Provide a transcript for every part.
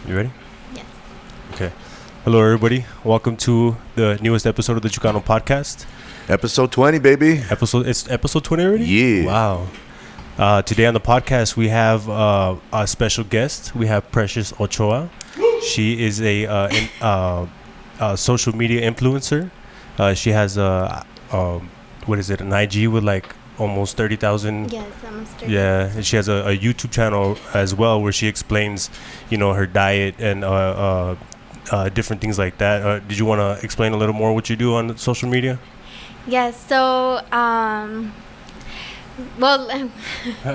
You ready? Yes. Okay. Hello, everybody. Welcome to the newest episode of the Chucano podcast. Episode 20, baby. It's episode 20 already? Yeah. Wow. Today on the podcast, we have a special guest. We have Precious Ochoa. She is a social media influencer. She has an IG with like almost 30,000. Yes, almost 30. Yeah, and she has a YouTube channel as well where she explains, her diet and different things like that. Did you want to explain a little more what you do on social media? Yes, so,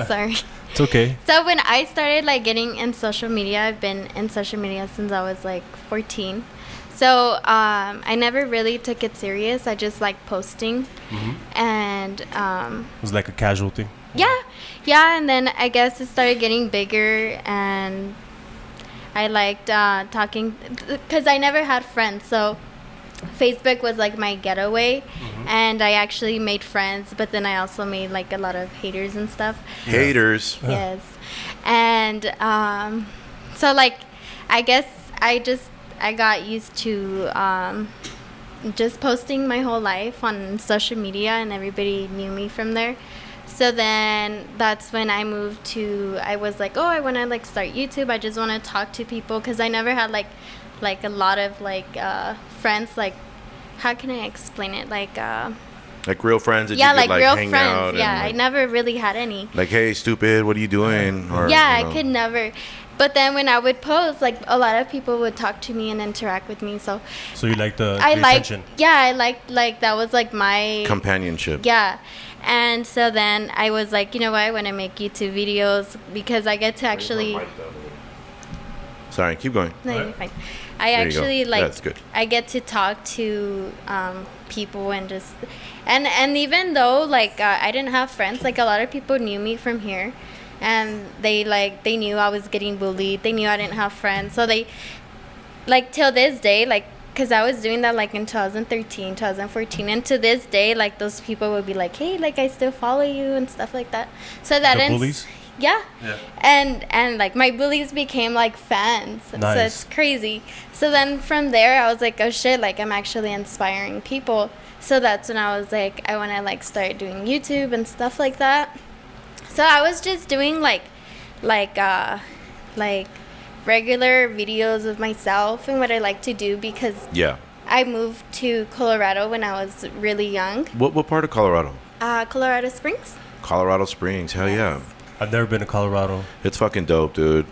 sorry. It's okay. So when I started getting in social media, I've been in social media since I was 14. So I never really took it serious. I just like posting, and it was like a casual thing. Yeah, and then I guess it started getting bigger, and I liked talking because I never had friends. So Facebook was like my getaway, and I actually made friends. But then I also made a lot of haters and stuff. Haters. Yes, and so I guess I got used to just posting my whole life on social media, and everybody knew me from there. So then that's when I moved to, I was like, oh, I want to start YouTube. I just want to talk to people because I never had a lot of friends. How can I explain it? Like real friends that yeah, you could real hang friends. out Yeah, and, I never really had any. hey, stupid, what are you doing? Or, I could never. But then when I would post, a lot of people would talk to me and interact with me. So you like the attention? Yeah, I liked that was my companionship. Yeah. And so then I was like, you know what, I want to make YouTube videos because I get to actually... Sorry, keep going. No, you're fine. I actually That's good. I get to talk to people and just... And even though I didn't have friends, a lot of people knew me from here. And they knew I was getting bullied. They knew I didn't have friends. So they, till this day, because I was doing that in 2013, 2014. And to this day, those people would be like, hey, I still follow you and stuff like that. So that the bullies? Yeah. And my bullies became fans. Nice. So it's crazy. So then from there, I was like, oh shit, I'm actually inspiring people. So that's when I was like, I want to start doing YouTube and stuff like that. So I was just doing regular videos of myself and what I like to do because I moved to Colorado when I was really young. What part of Colorado? Colorado Springs. Colorado Springs, hell yeah. I've never been to Colorado. It's fucking dope, dude.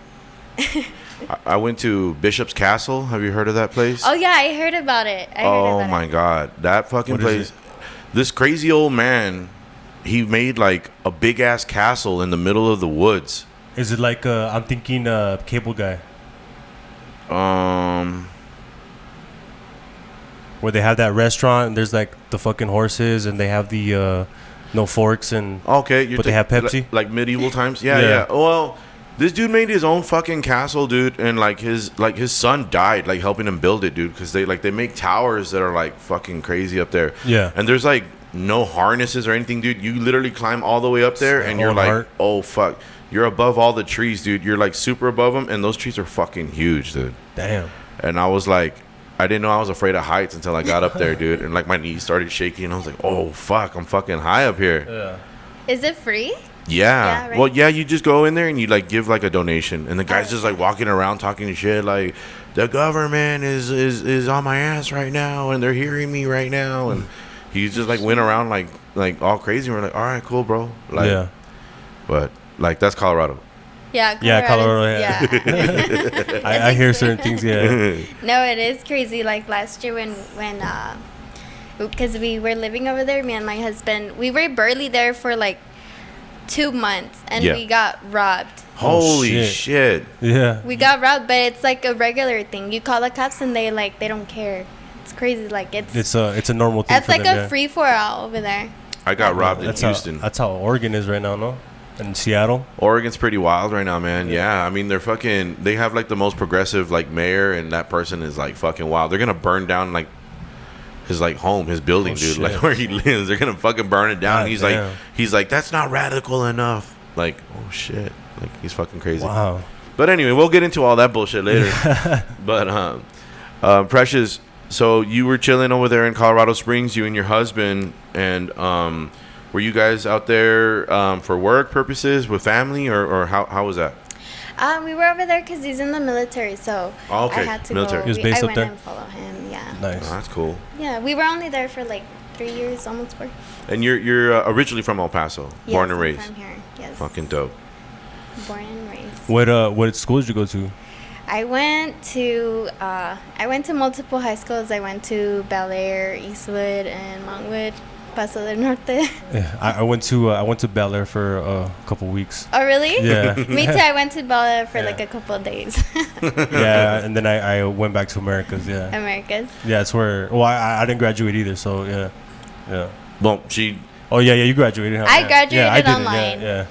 I went to Bishop's Castle. Have you heard of that place? Oh yeah, I heard about it. Oh my god, that fucking place. This crazy old man, he made a big ass castle in the middle of the woods. Is it I'm thinking Cable Guy? Where they have that restaurant and there's the fucking horses and they have the no forks and okay, but they have Pepsi? Like medieval times? Yeah. Well, this dude made his own fucking castle, dude, and his son died helping him build it, dude, because they make towers that are fucking crazy up there. Yeah. And there's no harnesses or anything, dude. You literally climb all the way up there and you're oh fuck. You're above all the trees, dude. You're super above them, and those trees are fucking huge, dude. Damn. And I was I didn't know I was afraid of heights until I got up there, dude. And my knees started shaking, and I was like, oh fuck, I'm fucking high up here. Yeah. Is it free? Yeah. Right? Well, yeah, you just go in there and you give a donation, and the guy's just walking around talking shit the government is on my ass right now, and they're hearing me right now, and he just went around all crazy. And we're all right, cool, bro. Yeah. But that's Colorado. Yeah, Colorado. Yeah. I hear certain things. Yeah. No, it is crazy. Last year when because we were living over there, me and my husband, we were barely there for 2 months, and we got robbed. Holy shit. Yeah. We got robbed, but it's a regular thing. You call the cops and they don't care. It's crazy. It's a normal thing. It's for them, a free for all over there. I got robbed in Houston. That's how Oregon is right now, no? In Seattle. Oregon's pretty wild right now, man. Yeah, I mean they have the most progressive mayor, and that person is fucking wild. They're gonna burn down his home, his building, dude, shit. where he lives. They're gonna fucking burn it down. God, He's like that's not radical enough. Oh shit, he's fucking crazy. Wow. But anyway, we'll get into all that bullshit later. But Precious, so you were chilling over there in Colorado Springs, you and your husband, and were you guys out there for work purposes with family, or how was that? We were over there because he's in the military, so Oh, okay. I had to Military. go. He was based I up went there? and follow him. Yeah. Nice. Oh, that's cool. Yeah, we were only there for like 3 years, almost 4. And you're originally from El Paso, Yes, born and I'm raised. from here. Yes. Fucking dope. Born and raised. What school did you go to? I went to multiple high schools. I went to Bel Air, Eastwood, and Montwood, Paso del Norte. Yeah, I went to Bel Air for a couple weeks. Oh, really? Yeah. Me too. I went to Bel Air for Yeah. like a couple of days. Yeah, and then I went back to Americas. Yeah. Americas. Yeah, that's where. Well, I didn't graduate either, so yeah. Well, she. Oh yeah, you graduated. Huh? I Yeah. graduated yeah, I didn't, online. Yeah.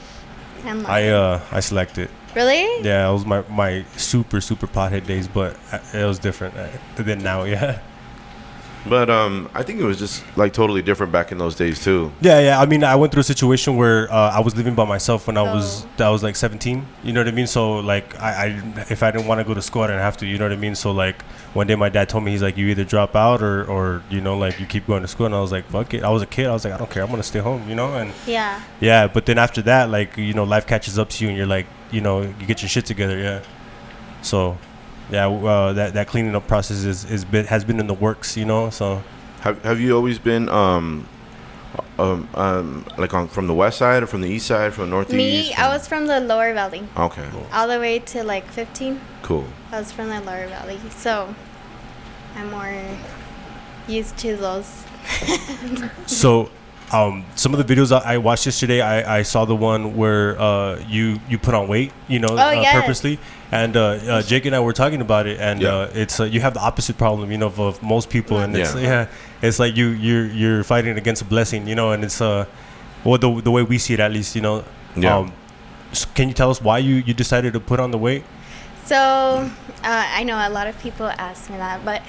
And I selected. really? Yeah, it was my super pothead days, but it was different than now. Yeah. But I think it was just like totally different back in those days too. Yeah. I mean, I went through a situation where I was living by myself when I was Oh. like 17. You know what I mean? So like, if I didn't want to go to school, I didn't have to. You know what I mean? So like, one day my dad told me, he's like, you either drop out or you know, like you keep going to school. And I was like, fuck it. I was a kid. I was like, I don't care. I'm gonna stay home. You know? And Yeah. yeah, but then after that, like, you know, life catches up to you, and you're like, you know, you get your shit together. Yeah. So, yeah, that cleaning up process has been in the works. You know, so. Have you always been like from the west side or from the east side, from the northeast? Me, I was from the Lower Valley, Okay. all the way to like 15. Cool. I was from the Lower Valley, so I'm more used to those. So, some of the videos I watched yesterday, I saw the one where you put on weight, you know, Oh, yes. purposely. And Jake and I were talking about it, and Yeah. it's you have the opposite problem, you know, of most people, and it's Yeah. it's like you're fighting against a blessing, you know, and it's well, the way we see it, at least, you know. Yeah. Can you tell us why you decided to put on the weight? So I know a lot of people ask me that, but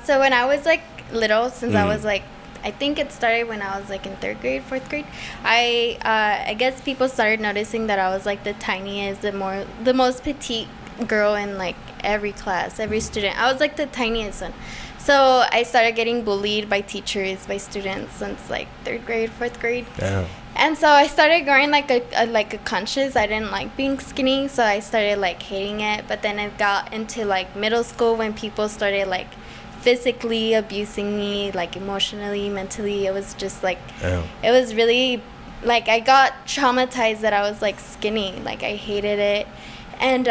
so when I was like little, since I was like, I think it started when I was like in 3rd grade, 4th grade. I guess people started noticing that I was like the tiniest, the most petite girl in like every class, every student. I was like the tiniest one. So I started getting bullied by teachers, by students since like 3rd grade, 4th grade. Damn. And so I started growing like a conscious. I didn't like being skinny, so I started like hating it. But then it got into like middle school when people started like physically abusing me, like emotionally, mentally. It was just like, Damn. it was really like I got traumatized that I was like skinny. Like I hated it. And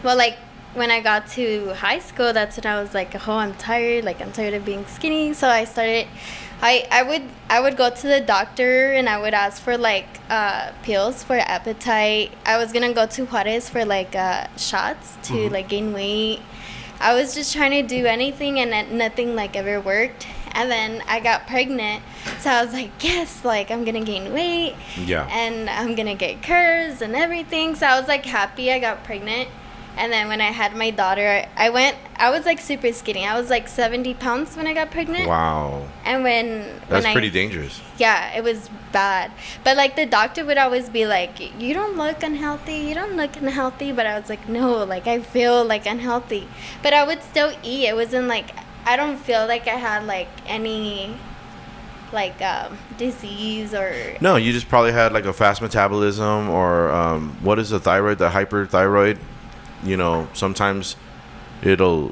well, like when I got to high school, that's when I was like, oh, I'm tired. Like I'm tired of being skinny. So I started. I would go to the doctor and I would ask for like pills for appetite. I was gonna go to Juarez for like shots to like gain weight. I was just trying to do anything, and nothing like ever worked. And then I got pregnant, so I was like, yes, like I'm gonna gain weight, Yeah. and I'm gonna get curves and everything. So I was like happy I got pregnant. And then when I had my daughter, I was like super skinny. I was like 70 pounds when I got pregnant. Wow. And That's pretty dangerous. Yeah, it was bad. But like the doctor would always be like, you don't look unhealthy, you don't look unhealthy. But I was like, no, like I feel like unhealthy. But I would still eat. It wasn't like, I don't feel like I had like any like disease or. No, you just probably had like a fast metabolism, or what is the thyroid, the hyperthyroid? You know, sometimes it'll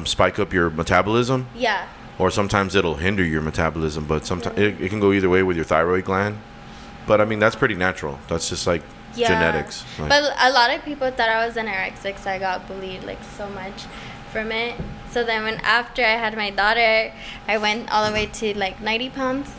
spike up your metabolism, Yeah. or sometimes it'll hinder your metabolism. But sometimes it can go either way with your thyroid gland. But I mean, that's pretty natural. That's just like genetics. Like, But a lot of people thought I was anorexic, so I got bullied like so much from it. So then after I had my daughter, I went all the way to like 90 pounds.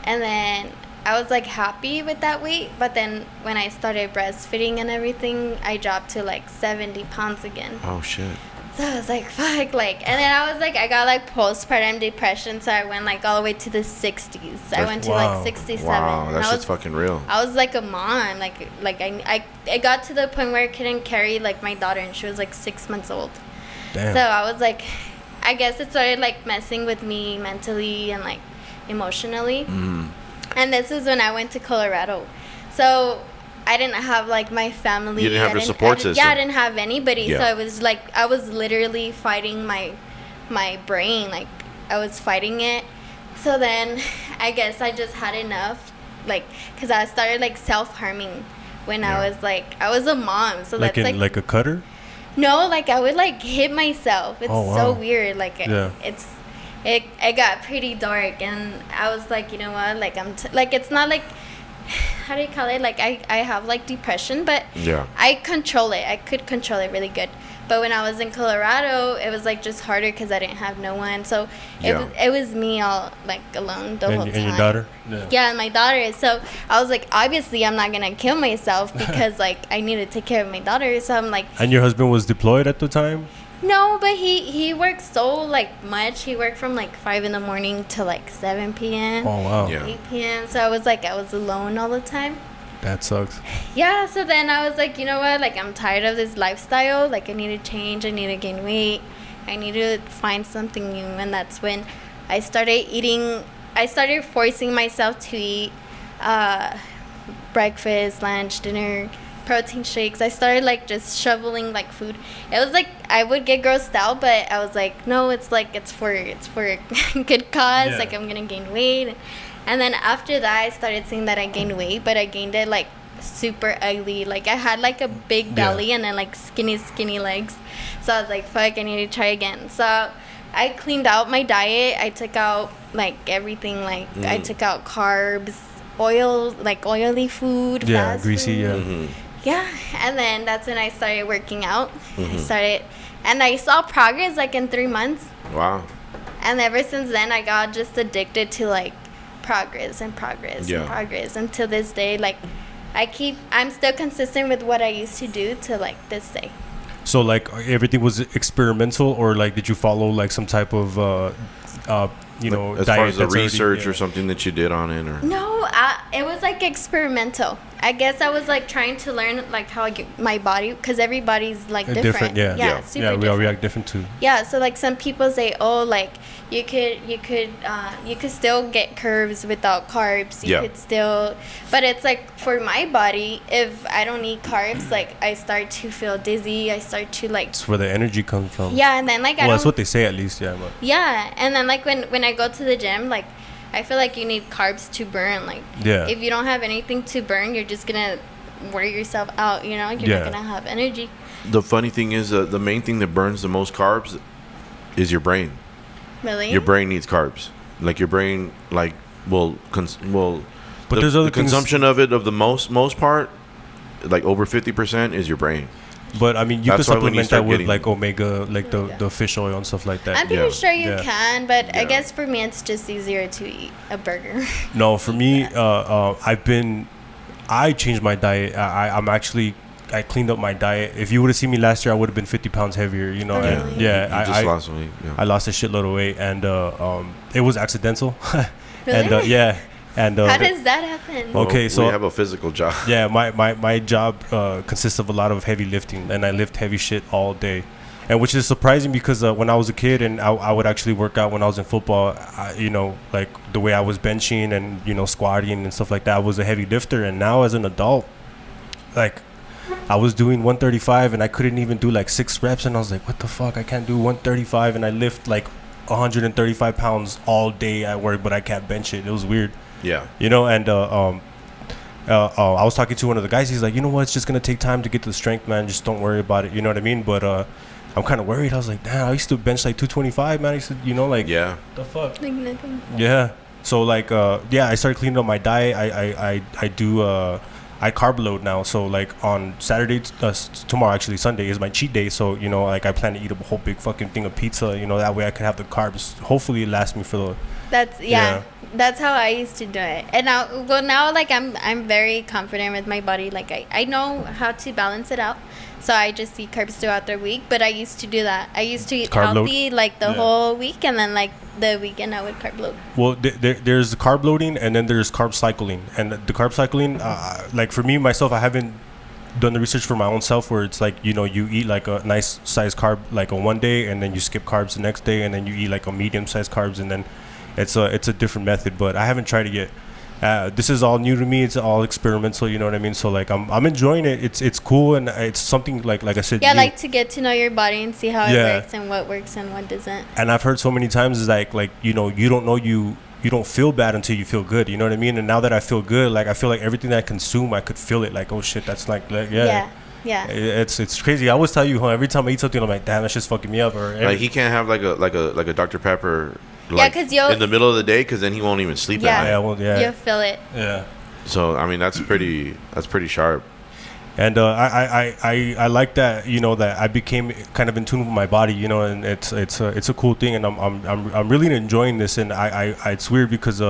And then I was like happy with that weight. But then when I started breastfeeding and everything, I dropped to like 70 pounds again. oh shit. So I was like, fuck, like, and then I was like, I got like postpartum depression, so I went like all the way to the 60s. I went to Wow. like 67. Wow, and that I shit's was, fucking real. I was like a mom, like I got to the point where I couldn't carry like my daughter, and she was like 6 months old. Damn. So I was like, I guess it started like messing with me mentally and like emotionally. Mm. And this is when I went to Colorado. So I didn't have like my family. You didn't have your support system. Yeah, I didn't have anybody. Yeah. So I was like, I was literally fighting my brain. Like I was fighting it. So then I guess I just had enough. Like, because I started like self-harming when I was a mom. So like that's like a cutter? No, like I would like hit myself. It's Oh, wow. so weird. Like it got pretty dark, and I was like, you know what? Like like it's not like, how do you call it? Like I have like depression, but Yeah. I control it. I could control it really good. But when I was in Colorado, it was like just harder because I didn't have no one. So it was me all like alone the whole time. And your daughter? Yeah, and my daughter. So I was like, obviously I'm not gonna kill myself because like I need to take care of my daughter. So I'm like. And your husband was deployed at the time? No, but he worked so like much. He worked from like 5 a.m. to like 7 p.m. Oh wow. Yeah. 8 p.m. So I was alone all the time. That sucks. Yeah, so then I was like, you know what? Like I'm tired of this lifestyle. Like I need to change. I need to gain weight. I need to find something new. And that's when I started eating. I started forcing myself to eat breakfast, lunch, dinner, protein shakes. I started like just shoveling like food. It was like I would get grossed out, but I was like, no, it's for a good cause. Yeah. Like I'm gonna gain weight. And then after that, I started seeing that I gained weight, but I gained it like super ugly. Like I had like a big belly and then like skinny legs. So I was like, fuck, I need to try again. So I cleaned out my diet. I took out like everything. Like I took out carbs, oil, like oily food, Yeah, fast greasy, food. yeah. Yeah, and then that's when I started working out. And I saw progress like in 3 months. Wow. And ever since then, I got just addicted to like progress and until this day. Like I'm still consistent with what I used to do to like this day. So like everything was experimental, or like did you follow like some type of As diet far as the that's already- research or something that you did on it, or No, it was like experimental. I guess I was like trying to learn like how my body, because everybody's like different. Yeah. Super Yeah, we all different. react different too. Yeah, so like some people say, oh, like you could still get curves without carbs. You could still, but it's like for my body, if I don't eat carbs, like I start to feel dizzy. I start to like. It's where the energy comes from. Yeah, and then like Well, that's what they say at least. Yeah. But. Yeah, and then like when I go to the gym, like I feel like you need carbs to burn. Like if you don't have anything to burn, you're just gonna wear yourself out. You know, you're not gonna have energy. the funny thing is the main thing that burns the most carbs is your brain. Really? Your brain needs carbs. Like your brain, like But there's other the things- consumption of it of the most part, like over 50% is your brain. But I mean, you That's could why when you supplement that start with getting- like omega, like the fish oil and stuff like that. I'm pretty sure you Yeah. can, but I Yeah. guess for me it's just easier to eat a burger. No, for me, I changed my diet. I cleaned up my diet. If you would have seen me last year, I would have been 50 pounds heavier. You know, Really? and yeah, You just lost weight. Yeah. I lost a shitload of weight, and it was accidental. Really? And yeah, and How does that happen? Oh. Okay, Well, so- we have a physical job. yeah, my job consists of a lot of heavy lifting, and I lift heavy shit all day, and which is surprising because when I was a kid and I would actually work out when I was in football, like the way I was benching and squatting and stuff like that, I was a heavy lifter. And now as an adult, like I was doing 135 and I couldn't even do like 6 reps, and I was like, what the fuck, I can't do 135 and I lift like 135 pounds all day at work, but I can't bench it. It was weird. Yeah. And I was talking to one of the guys. He's like, you know what? It's just gonna take time to get to the strength, man. Just don't worry about it. You know what I mean? But I'm kind of worried. I was like, damn, I used to bench like 225, man. I used to, Yeah. the fuck. Like nothing. Yeah. So like, I started cleaning up my diet. I do. I carb load now. So like on Saturday, tomorrow actually Sunday is my cheat day. So like I plan to eat a whole big fucking thing of pizza. That way I can have the carbs. Hopefully it lasts me for the. That's how I used to do it. And now like I'm very confident with my body. Like I know how to balance it out. So I just eat carbs throughout the week. But I used to do that. I used to eat Carb load? healthy like the whole week, and then like the weekend I would carb load. Well, there's carb loading, and then there's carb cycling. And the carb cycling, like for me myself, I haven't done the research for my own self, where it's like you eat like a nice size carb like on one day, and then you skip carbs the next day, and then you eat like a medium sized carbs, and then it's a different method. But I haven't tried it yet. This is all new to me. It's all experimental. You know what I mean? So like I'm enjoying it. It's cool, and it's something like I said. Yeah, like to get to know your body and see how it works and what works and what doesn't. And I've heard so many times is like you know, you don't know you don't feel bad until you feel good. You know what I mean? And now that I feel good, like I feel like everything that I consume, I could feel it. Like, oh shit, that's like yeah. Yeah. It's crazy. I always tell you, every time I eat something, I'm like, damn, that's just fucking me up. Or like he can't have like a Dr. Pepper. Like, because in the middle of the day, because then he won't even sleep at night. You'll feel it. Yeah. So I mean, that's pretty sharp. And I like that, you know, that I became kind of in tune with my body, you know, and it's a cool thing, and I'm really enjoying this, and I it's weird because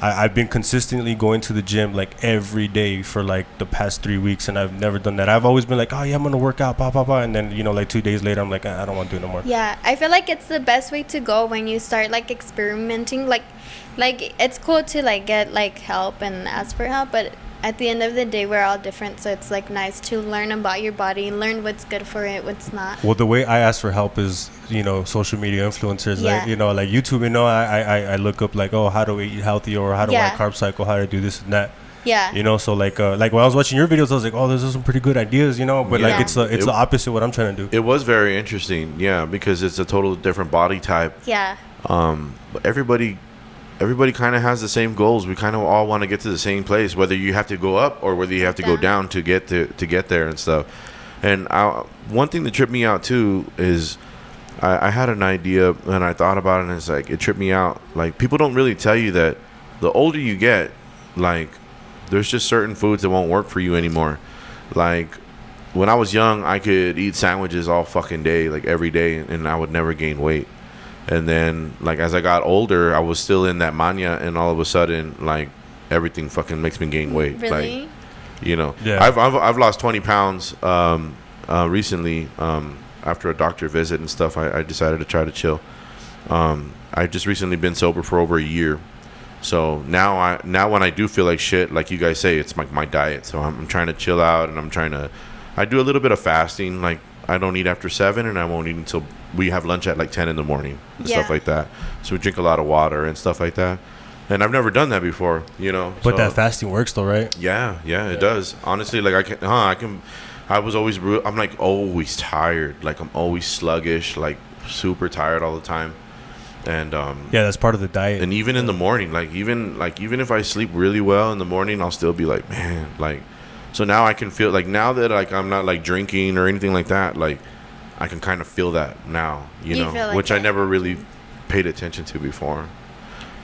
I've been consistently going to the gym like every day for like the past 3 weeks, and I've never done that. I've always been like, oh yeah, I'm gonna work out, and then, you know, like 2 days later, I'm like, I don't want to do it no more. Yeah, I feel like it's the best way to go when you start like experimenting. Like it's cool to like get like help and ask for help, but at the end of the day, we're all different, so it's like nice to learn about your body and learn what's good for it, what's not. Well, the way I ask for help is, you know, social media influencers, like, you know, like YouTube, you know, I look up like, oh, how do I eat healthy, or how do I carb cycle, how to do this and that. Yeah. You know, so like when I was watching your videos, I was like, oh, those are some pretty good ideas, you know, but like it's the opposite of what I'm trying to do. It was very interesting, yeah, because it's a total different body type. Yeah. But everybody kind of has the same goals. We kind of all want to get to the same place, whether you have to go up or whether you have to go down to get there and stuff. And one thing that tripped me out too is I had an idea and I thought about it, and it's like it tripped me out. Like, people don't really tell you that the older you get, like, there's just certain foods that won't work for you anymore. Like, when I was young, I could eat sandwiches all fucking day, like every day, and I would never gain weight. And then, like, as I got older, I was still in that mania, and all of a sudden, like, everything fucking makes me gain weight. Really? Like, you know, yeah. I've lost 20 pounds recently after a doctor visit and stuff. I decided to try to chill. I just recently been sober for over a year. So now when I do feel like shit, like you guys say, it's like my diet. So I'm trying to chill out, and I do a little bit of fasting. Like, I don't eat after 7, and I won't eat until we have lunch at like 10 in the morning and stuff like that. So we drink a lot of water and stuff like that. And I've never done that before, you know. But so, that fasting works though, right? Yeah, it does. Honestly, like I was always, I'm like always tired. Like, I'm always sluggish, like super tired all the time. And yeah, that's part of the diet. And even in the morning, even if I sleep really well in the morning, I'll still be like, man, like. So now I can feel, like, now that, like, I'm not like drinking or anything like that, like, I can kind of feel that now, you know, like, which I never really paid attention to before.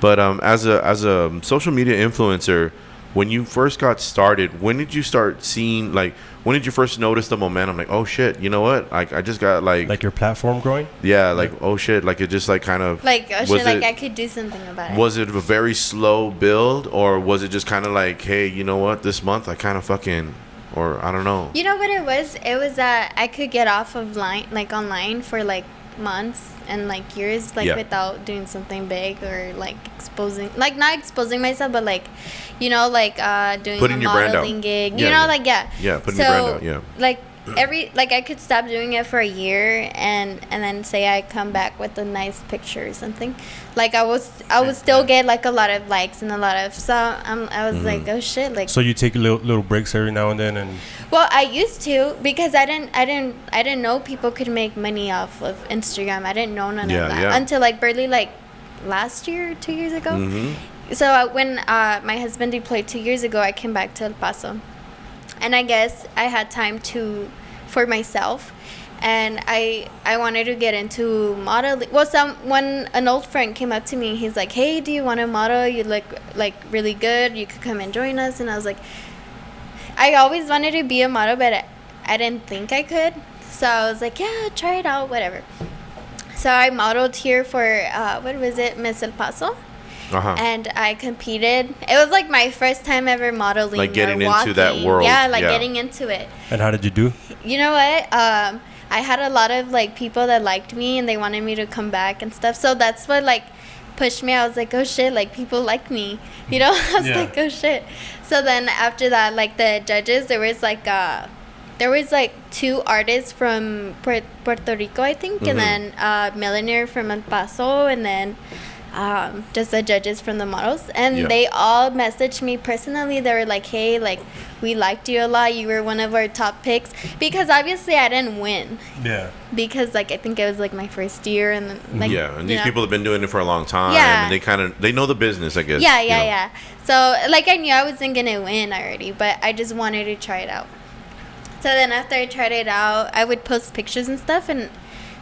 But as a social media influencer, when you first got started, when did you start seeing, like, when did you first notice the momentum? Like, oh shit, you know what? Like, I just got like your platform growing? Yeah, like, oh shit, like, it just like kind of like, oh shit, like I could do something about it. Was it a very slow build, or was it just kind of like, hey, you know what? This month I kind of fucking, or I don't know. You know what it was? It was that I could get off of online for like months and like years, like without doing something big or like not exposing myself, but like, you know, like doing putting a modeling gig, you know, like putting your brand out, like I could stop doing it for a year and then say I come back with a nice picture or something, like I would still get like a lot of likes and a lot of, so I was like, oh shit, like. So you take little breaks every now and then, and. Well, I used to, because I didn't know people could make money off of Instagram. I didn't know none of that until like barely like last year, 2 years ago. Mm-hmm. So when my husband deployed 2 years ago, I came back to El Paso, and I guess I had time for myself, and I wanted to get into modeling. Well, an old friend came up to me. He's like, hey, do you want to model? You look like really good. You could come and join us. And I was like, I always wanted to be a model, but I didn't think I could. So I was like, yeah, try it out, whatever. So I modeled here for, Miss El Paso. Uh-huh. And I competed. It was like my first time ever modeling, like getting into that world. Yeah, getting into it. And how did you do? You know what? I had a lot of like people that liked me and they wanted me to come back and stuff. So that's what like pushed me. I was like, oh shit, like people like me, you know. I was like, oh shit. So then after that, like the judges, there was like 2 artists from Puerto Rico, I think, mm-hmm. and then a millionaire from El Paso, and then just the judges from the models, and Yeah. they all messaged me personally. They were like, hey, like, we liked you a lot, you were one of our top picks, because obviously I didn't win, Yeah. because like I think it was like my first year, and then, like, yeah, and these you know. people have been doing it for a long time, Yeah. and they know the business, I guess. Yeah, you yeah, know. yeah. So, like, I knew I wasn't going to win already, but I just wanted to try it out. So then after I tried it out, I would post pictures and stuff, and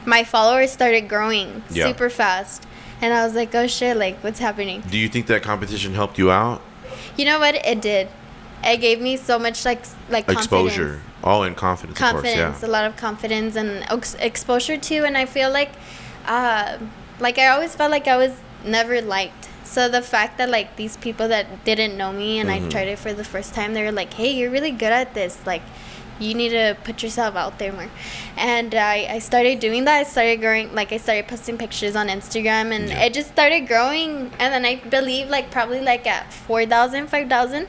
my followers started growing Yeah. super fast. And I was like, oh, shit, like, what's happening? Do you think that competition helped you out? You know what? It did. It gave me so much, like Exposure. confidence. Oh, and confidence, of course, Confidence, yeah. a lot of confidence and exposure too. And I feel like I always felt like I was never liked. So the fact that like these people that didn't know me and I tried it for the first time, they were like, hey, you're really good at this. Like, you need to put yourself out there more. And I started doing that. I started growing, like I started posting pictures on Instagram, and Yeah. it just started growing. And then I believe like probably like at 4,000, 5,000,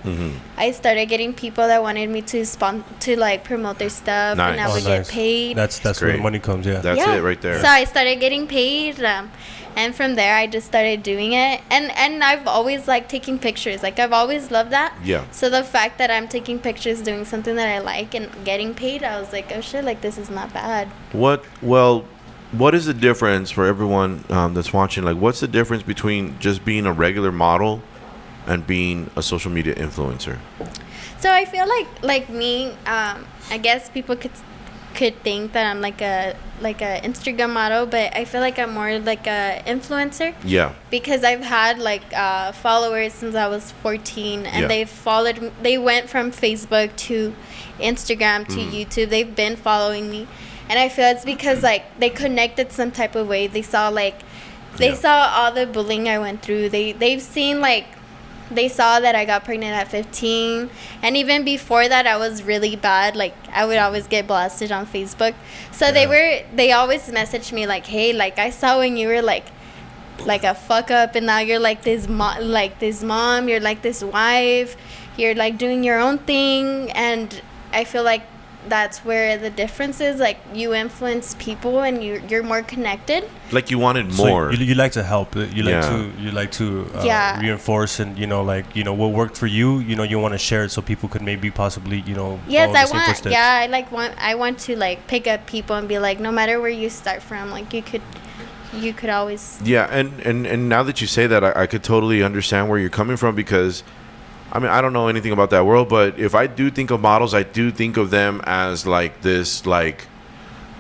I started getting people that wanted me to like promote their stuff, Nice. and I Oh, would get paid. That's where great. the money comes. Yeah. That's Yeah. it right there. So I started getting paid, and from there I just started doing it. And I've always like taking pictures. Like I've always loved that. Yeah. So the fact that I'm taking pictures, doing something that I like, and getting paid, I was like, oh shit, like this is not bad. What is the difference for everyone that's watching? Like, what's the difference between just being a regular model and being a social media influencer? So I feel like me, I guess people could think that I'm like a Instagram model, but I feel like I'm more like a influencer. Yeah. Because I've had like followers since I was 14, and Yeah. they went from Facebook to Instagram to YouTube. They've been following me, and I feel it's because like they connected some type of way. They saw Yeah. saw all the bullying I went through. They've seen like, they saw that I got pregnant at 15, and even before that I was really bad. Like I would always get blasted on Facebook. So they always messaged me like, hey, like I saw when you were like a fuck up, and now you're like this mom, you're like this wife, you're like doing your own thing. And I feel like that's where the difference is. Like you influence people, and you're more connected. Like you wanted So more. you like to help. You like Yeah. to Yeah. reinforce, and what worked for you. You want to share it so people could maybe possibly Yes, follow I the same want. footsteps. Yeah, I want to like pick up people and be like, no matter where you start from, like you could always. Yeah, and now that you say that, I could totally understand where you're coming from, because I mean, I don't know anything about that world, but if I do think of models, I do think of them as like this, like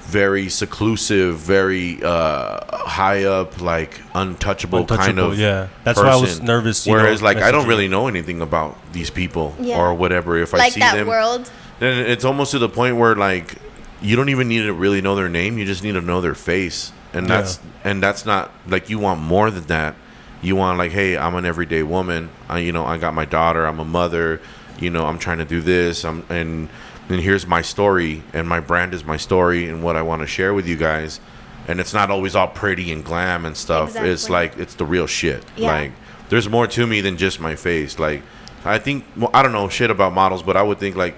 very seclusive, very high up, like untouchable kind of yeah. That's person. why I was nervous. Whereas, like, I don't messaging. really know anything about these people Yeah. or whatever. If I Like see that them, world. then it's almost to the point where like you don't even need to really know their name. You just need to know their face, and that's not like, you want more than that. You want like, hey, I'm an everyday woman. I got my daughter. I'm a mother. I'm trying to do this. And here's my story, and my brand is my story, and what I want to share with you guys. And it's not always all pretty and glam and stuff. Exactly. It's like, it's the real shit. Yeah. Like, there's more to me than just my face. Like, I think, well, I don't know shit about models, but I would think like,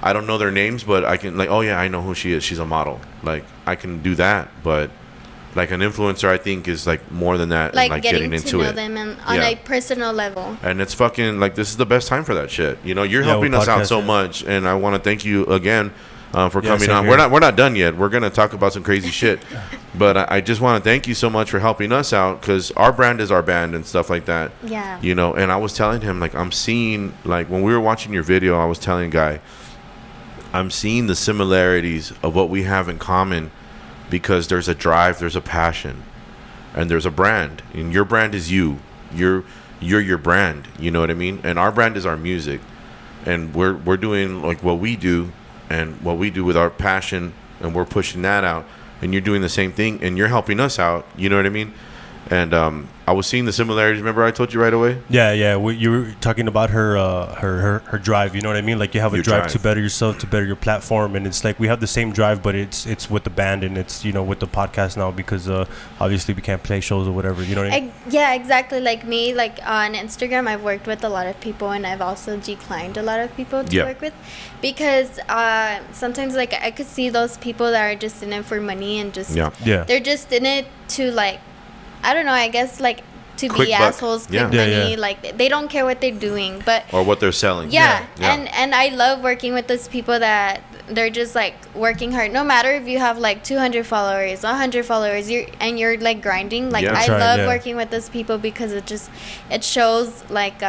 I don't know their names, but I can like, oh yeah, I know who she is. She's a model. Like, I can do that, but like an influencer, I think, is like more than that. Like, and, like getting into to know it. them and on Yeah. a personal level. And it's fucking like, this is the best time for that shit. You're Yeah, helping with us out so podcasting. much, and I want to thank you again for Yeah, coming same on. here. We're not done yet. We're gonna talk about some crazy shit, but I just want to thank you so much for helping us out, because our brand is our band and stuff like that. Yeah. And I was telling him, like, I'm seeing, like, when we were watching your video, I was telling Guy, I'm seeing the similarities of what we have in common, because there's a drive, there's a passion, and there's a brand, and your brand is you. You're your brand. You know what I mean? And our brand is our music, and we're doing like what we do, and what we do with our passion, and we're pushing that out. And you're doing the same thing, and you're helping us out. You know what I mean? And I was seeing the similarities. Remember, I told you right away. Yeah. You were talking about her drive. You know what I mean? Like, you have a Your drive drive. to better yourself, to better your platform, and it's like we have the same drive, but it's with the band, and it's with the podcast now, because obviously we can't play shows or whatever. You know what I mean? Yeah, exactly. Like me, like on Instagram, I've worked with a lot of people, and I've also declined a lot of people to Yeah. work with, because sometimes like I could see those people that are just in it for money, and just Yeah. Yeah. they're just in it to like, I don't know, I guess like to Quick be buck. assholes, quick Yeah. money. Yeah. Like they don't care what they're doing, but Or what they're selling. yeah. Yeah. And I love working with those people that they're just like working hard. No matter if you have like 200 followers, 100 followers, you're like grinding. Like Yeah. I That's right, love yeah. working with those people because it shows like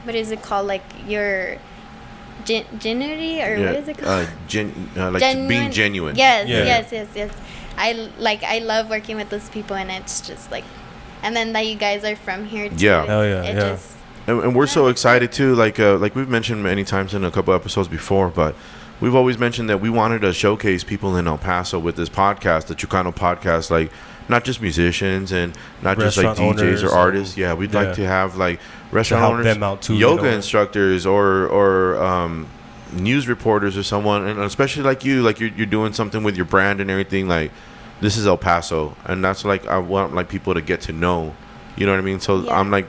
what is it called, like your genuinity, or what is it called? Being genuine. Yes, Yeah. yes. I love working with those people, and it's just like, and then that you guys are from here too. Yeah. Hell yeah, It yeah. just, And we're so excited too, like we've mentioned many times in a couple episodes before, but we've always mentioned that we wanted to showcase people in El Paso with this podcast, the Chucano podcast, like not just musicians and not just like Restaurant DJs owners or artists. Yeah, we'd yeah. like to have like restaurant help owners, them out too, you yoga know. instructors, or news reporters or someone, and especially like you're doing something with your brand and everything. Like this is El Paso, and that's like I want like people to get to know. You know what I mean? So Yeah. I'm like.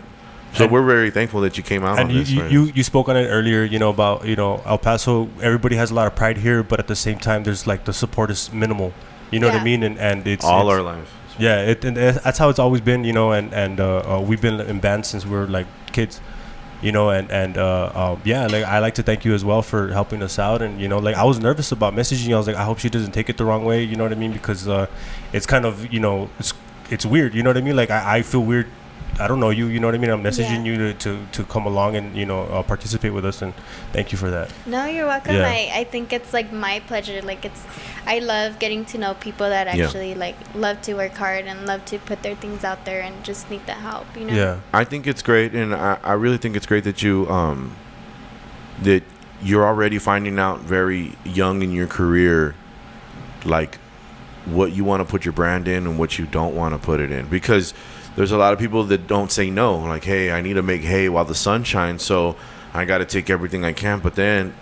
So And- we're very thankful that you came out And on this. Right? you spoke on it earlier, you know, about, you know, El Paso, everybody has a lot of pride here, but at the same time, there's like the support is minimal. You know what I Yeah. mean? And it's all it's, our life. Yeah, and that's how it's always been, you know, and we've been in bands since we were like kids, you know, and yeah, like I like to thank you as well for helping us out. And, you know, like I was nervous about messaging you. I was like, I hope she doesn't take it the wrong way, you know what I mean? Because it's kind of, you know, it's weird, you know what I mean? Like I feel weird. I don't know you, you know what I mean? I'm messaging you to come along and, you know, participate with us, and thank you for that. no, you're welcome. Yeah. I think it's like my pleasure. Like I love getting to know people that Yeah. actually like love to work hard and love to put their things out there and just need the help, you know? Yeah. I think it's great, and I really think it's great that that you're already finding out very young in your career, like what you want to put your brand in and what you don't want to put it in, because there's a lot of people that don't say no. Like, hey, I need to make hay while the sun shines, so I got to take everything I can. But then,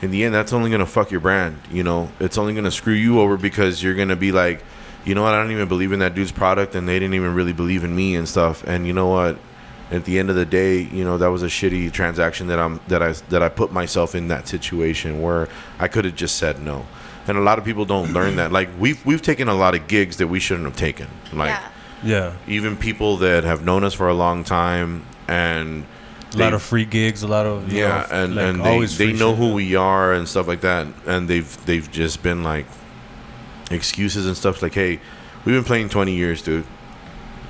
in the end, that's only gonna fuck your brand. You know, it's only gonna screw you over, because you're gonna be like, you know what? I don't even believe in that dude's product, and they didn't even really believe in me and stuff. And you know what? At the end of the day, you know, that was a shitty transaction that I put myself in that situation where I could have just said no. And a lot of people don't learn that. Like we've taken a lot of gigs that we shouldn't have taken. Like. Yeah. Yeah. Even people that have known us for a long time, and A lot of free gigs, a lot of, you know, and like and always they free know shit. who we are and stuff like that, and they've just been like excuses and stuff like, hey, we've been playing 20 years, dude.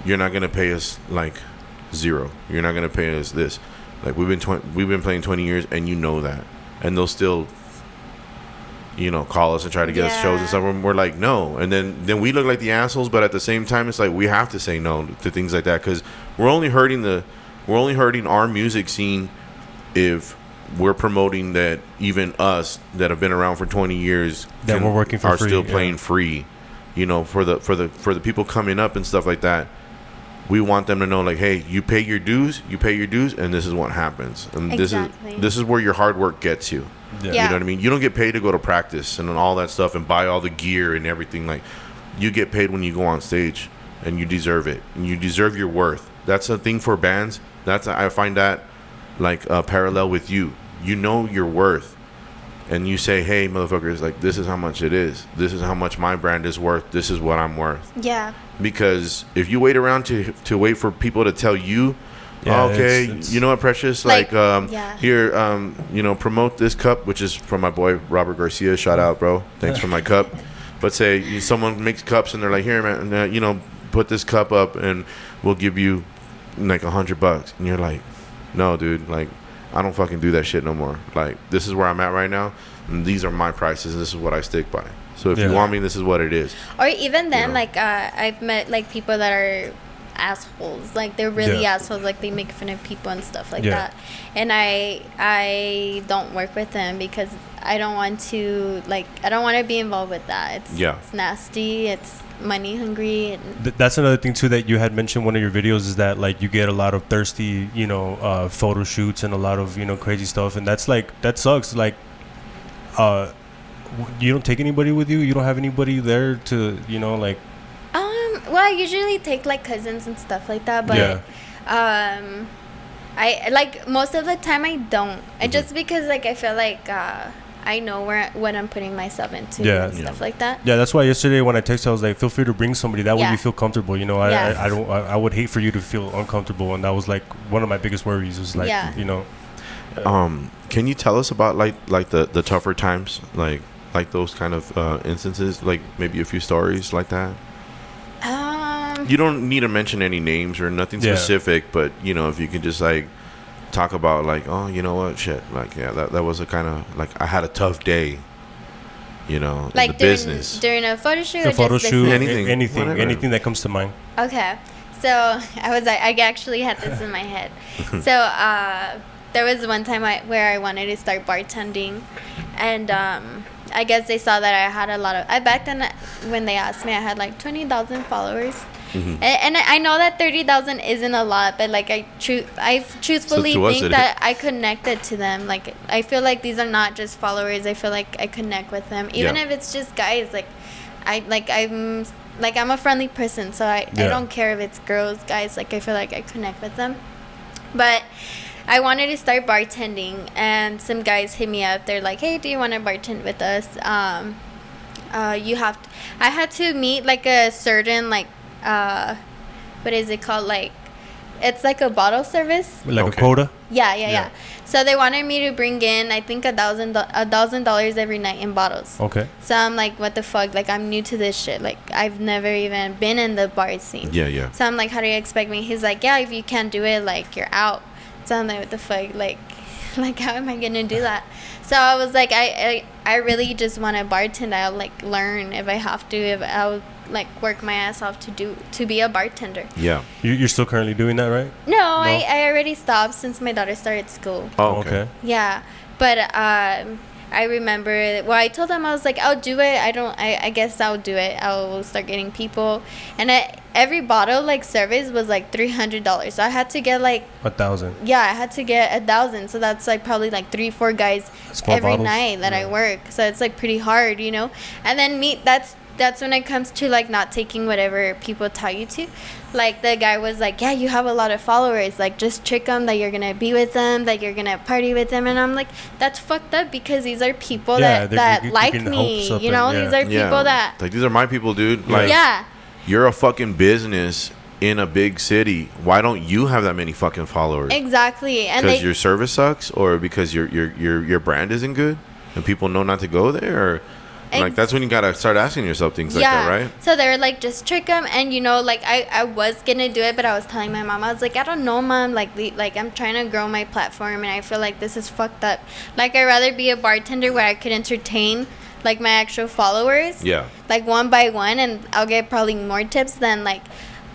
You're not gonna pay us like zero. You're not gonna pay us this. Like we've been playing 20 years, and you know that, and they'll still, you know, call us and try to get us shows and stuff. And we're like, no. And then we look like the assholes, but at the same time, it's like we have to say no to things like that, because we're only hurting our music scene if we're promoting that even us that have been around for 20 years That we're working for are free, still yeah. playing free. You know, for the people coming up and stuff like that. We want them to know, like, hey, you pay your dues, and this is what happens. And Exactly. this is where your hard work gets you. Yeah. Yeah. You know what I mean? You don't get paid to go to practice and all that stuff and buy all the gear and everything. Like, you get paid when you go on stage, and you deserve it. And you deserve your worth. That's a thing for bands. I find that like a parallel with you. You know your worth, and you say, hey, motherfuckers, like, this is how much it is. This is how much my brand is worth. This is what I'm worth. Yeah. Because if you wait around to wait for people to tell you, Yeah, okay, it's- you know what, Precious, Like, like, yeah. here, you know, promote this cup, which is from my boy Robert Garcia. Shout out, bro. Thanks for my cup. But say someone makes cups and they're like, here, man, you know, put this cup up and we'll give you like $100, and you're like, no, dude, like, I don't fucking do that shit no more. Like, this is where I'm at right now, and these are my prices, and this is what I stick by. So if you Yeah. want me, this is what it is. Or even then, know? like I've met like people that are assholes. Like they're really Yeah. assholes. Like they make fun of people and stuff like Yeah. that. And I don't work with them because I don't want to be involved with that. It's nasty. It's money hungry. And That's another thing too that you had mentioned in one of your videos, is that like you get a lot of thirsty, you know, photo shoots and a lot of, you know, crazy stuff, and that's like, that sucks. Like, you don't take anybody with you. You don't have anybody there to, you know, like. well, I usually take like cousins and stuff like that, but Yeah. I like most of the time I don't. I just because like I feel like I know what I'm putting myself into Yeah. and stuff like that. Yeah, that's why yesterday when I texted, I was like, feel free to bring somebody. That way Yeah. you feel comfortable. You know, Yeah. I would hate for you to feel uncomfortable. And that was like one of my biggest worries was like, Yeah. you know. Can you tell us about like the tougher times, like those kind of instances, like maybe a few stories like that? You don't need to mention any names or nothing Yeah. specific, but you know, if you can just like talk about like, oh, you know what, shit, like yeah, that was a kind of like I had a tough day, you know, Like in the business. during a photo shoot. A or photo just shoot, business? Anything, whatever. anything that comes to mind. Okay, so I actually had this in my head. So there was one time where I wanted to start bartending, and I guess they saw that I had a lot of. Back then when they asked me, I had like 20,000 followers. Mm-hmm. And I know that 30,000 isn't a lot, but like I truthfully So to us think it that I connected to them. Like I feel like these are not just followers. I feel like I connect with them, even Yeah. if it's just guys. I'm a friendly person, so I don't care if it's girls, guys. Like I feel like I connect with them. But I wanted to start bartending, and some guys hit me up. They're like, "Hey, do you want to bartend with us?" I had to meet like a certain like what is it called, like it's like a bottle service, Like Okay. a quota. yeah. So they wanted me to bring in I think $1,000 every night in bottles. Okay. So I'm like, what the fuck, like I'm new to this shit, like I've never even been in the bar scene. Yeah. So I'm like, how do you expect me? He's like, yeah, if you can't do it, like you're out. So I'm like, what the fuck, like how am I gonna do that? So I was like, I really just want to bartend. I'll like learn if I have to. If I'll like work my ass off to be a bartender. Yeah. You're still currently doing that, right? No, I already stopped since my daughter started school. Oh, okay. Yeah, but I remember. Well, I told them, I was like, I'll do it. I guess I'll do it. I'll start getting people, and every bottle like service was like $300. So I had to get like 1,000. I had to get 1,000. So that's like probably like 3-4 guys That's 4 every bottles. night that I work. So it's like pretty hard, you know. And then that's when it comes to like not taking whatever people tell you to. Like the guy was like, yeah, you have a lot of followers, like just trick them that you're gonna be with them, that you're gonna party with them. And I'm like, that's fucked up, because these are people Yeah, that you like can me, hope you know. something, These yeah. are people that like these are my people, dude. Like you're a fucking business in a big city. Why don't you have that many fucking followers? exactly. And Because your service sucks, or because your brand isn't good and people know not to go there, or like that's when you gotta start asking yourself things like that, right? So they were like, just trick them. And you know, like I was gonna do it, but I was telling my mom, I was like, I don't know, mom, like I'm trying to grow my platform, and I feel like this is fucked up. Like I'd rather be a bartender where I could entertain like my actual followers, like one by one, and I'll get probably more tips than like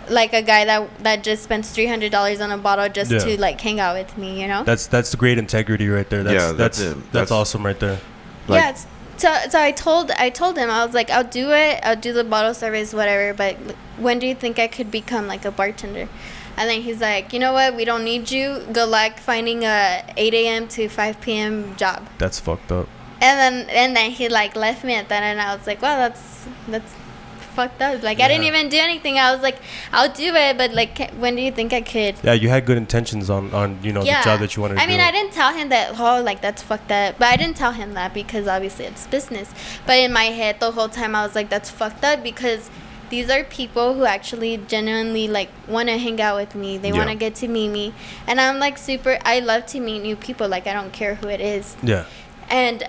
a guy that just spends $300 on a bottle just to like hang out with me, you know. That's the great integrity right there. That's that's awesome right there. Like, So I told him, I was like, I'll do it. I'll do the bottle service, whatever. But when do you think I could become like a bartender? And then he's like, you know what? We don't need you. Good luck finding a 8 a.m. to 5 p.m. job. That's fucked up. And then he like left me at that, and I was like, wow, that's fucked up. Like I didn't even do anything. I was like, I'll do it, but like, when do you think I could? Yeah, you had good intentions on you know the job that you wanted to do. I mean, I didn't tell him that, like that's fucked up, but I didn't tell him that because obviously it's business. But in my head the whole time I was like, that's fucked up, because these are people who actually genuinely like want to hang out with me. They want to get to meet me, and I'm like I love to meet new people. Like I don't care who it is. Yeah. And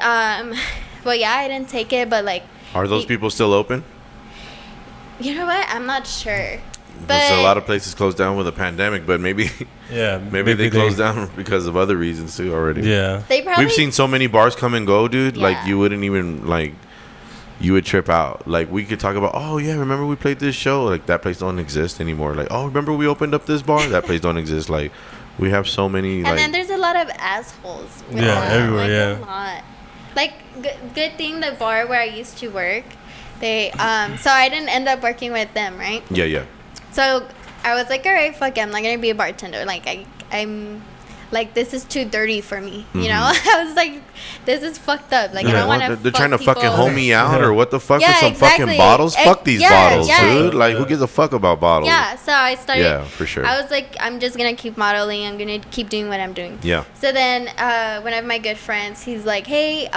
well, yeah, I didn't take it, but like, are those people still open? You know what? I'm not sure. But There's a lot of places closed down with a pandemic, but maybe maybe they closed down because of other reasons too already. Yeah. We've seen so many bars come and go, dude. Yeah. Like you wouldn't even like, you would trip out. Like we could talk about, oh yeah, remember we played this show? Like that place don't exist anymore. Like, oh, remember we opened up this bar? That place don't exist. Like we have so many. And like, then there's a lot of assholes. With Yeah, that. everywhere. Like, Yeah. a lot. Like good thing the bar where I used to work, they so I didn't end up working with them, right? Yeah. So I was like, all right, fuck it, I'm not gonna be a bartender. Like I'm like this is too dirty for me. You know, Mm-hmm. I was like, this is fucked up. Like I don't want to. They're trying to fucking home me out, Yeah. or what the fuck Yeah, with some exactly. fucking bottles? Fuck these Yeah, bottles, yeah. dude. Like, who gives a fuck about bottles? Yeah, so I started. Yeah, for sure. I was like, I'm just gonna keep modeling. I'm gonna keep doing what I'm doing. Yeah. So then, one of my good friends, he's like, hey,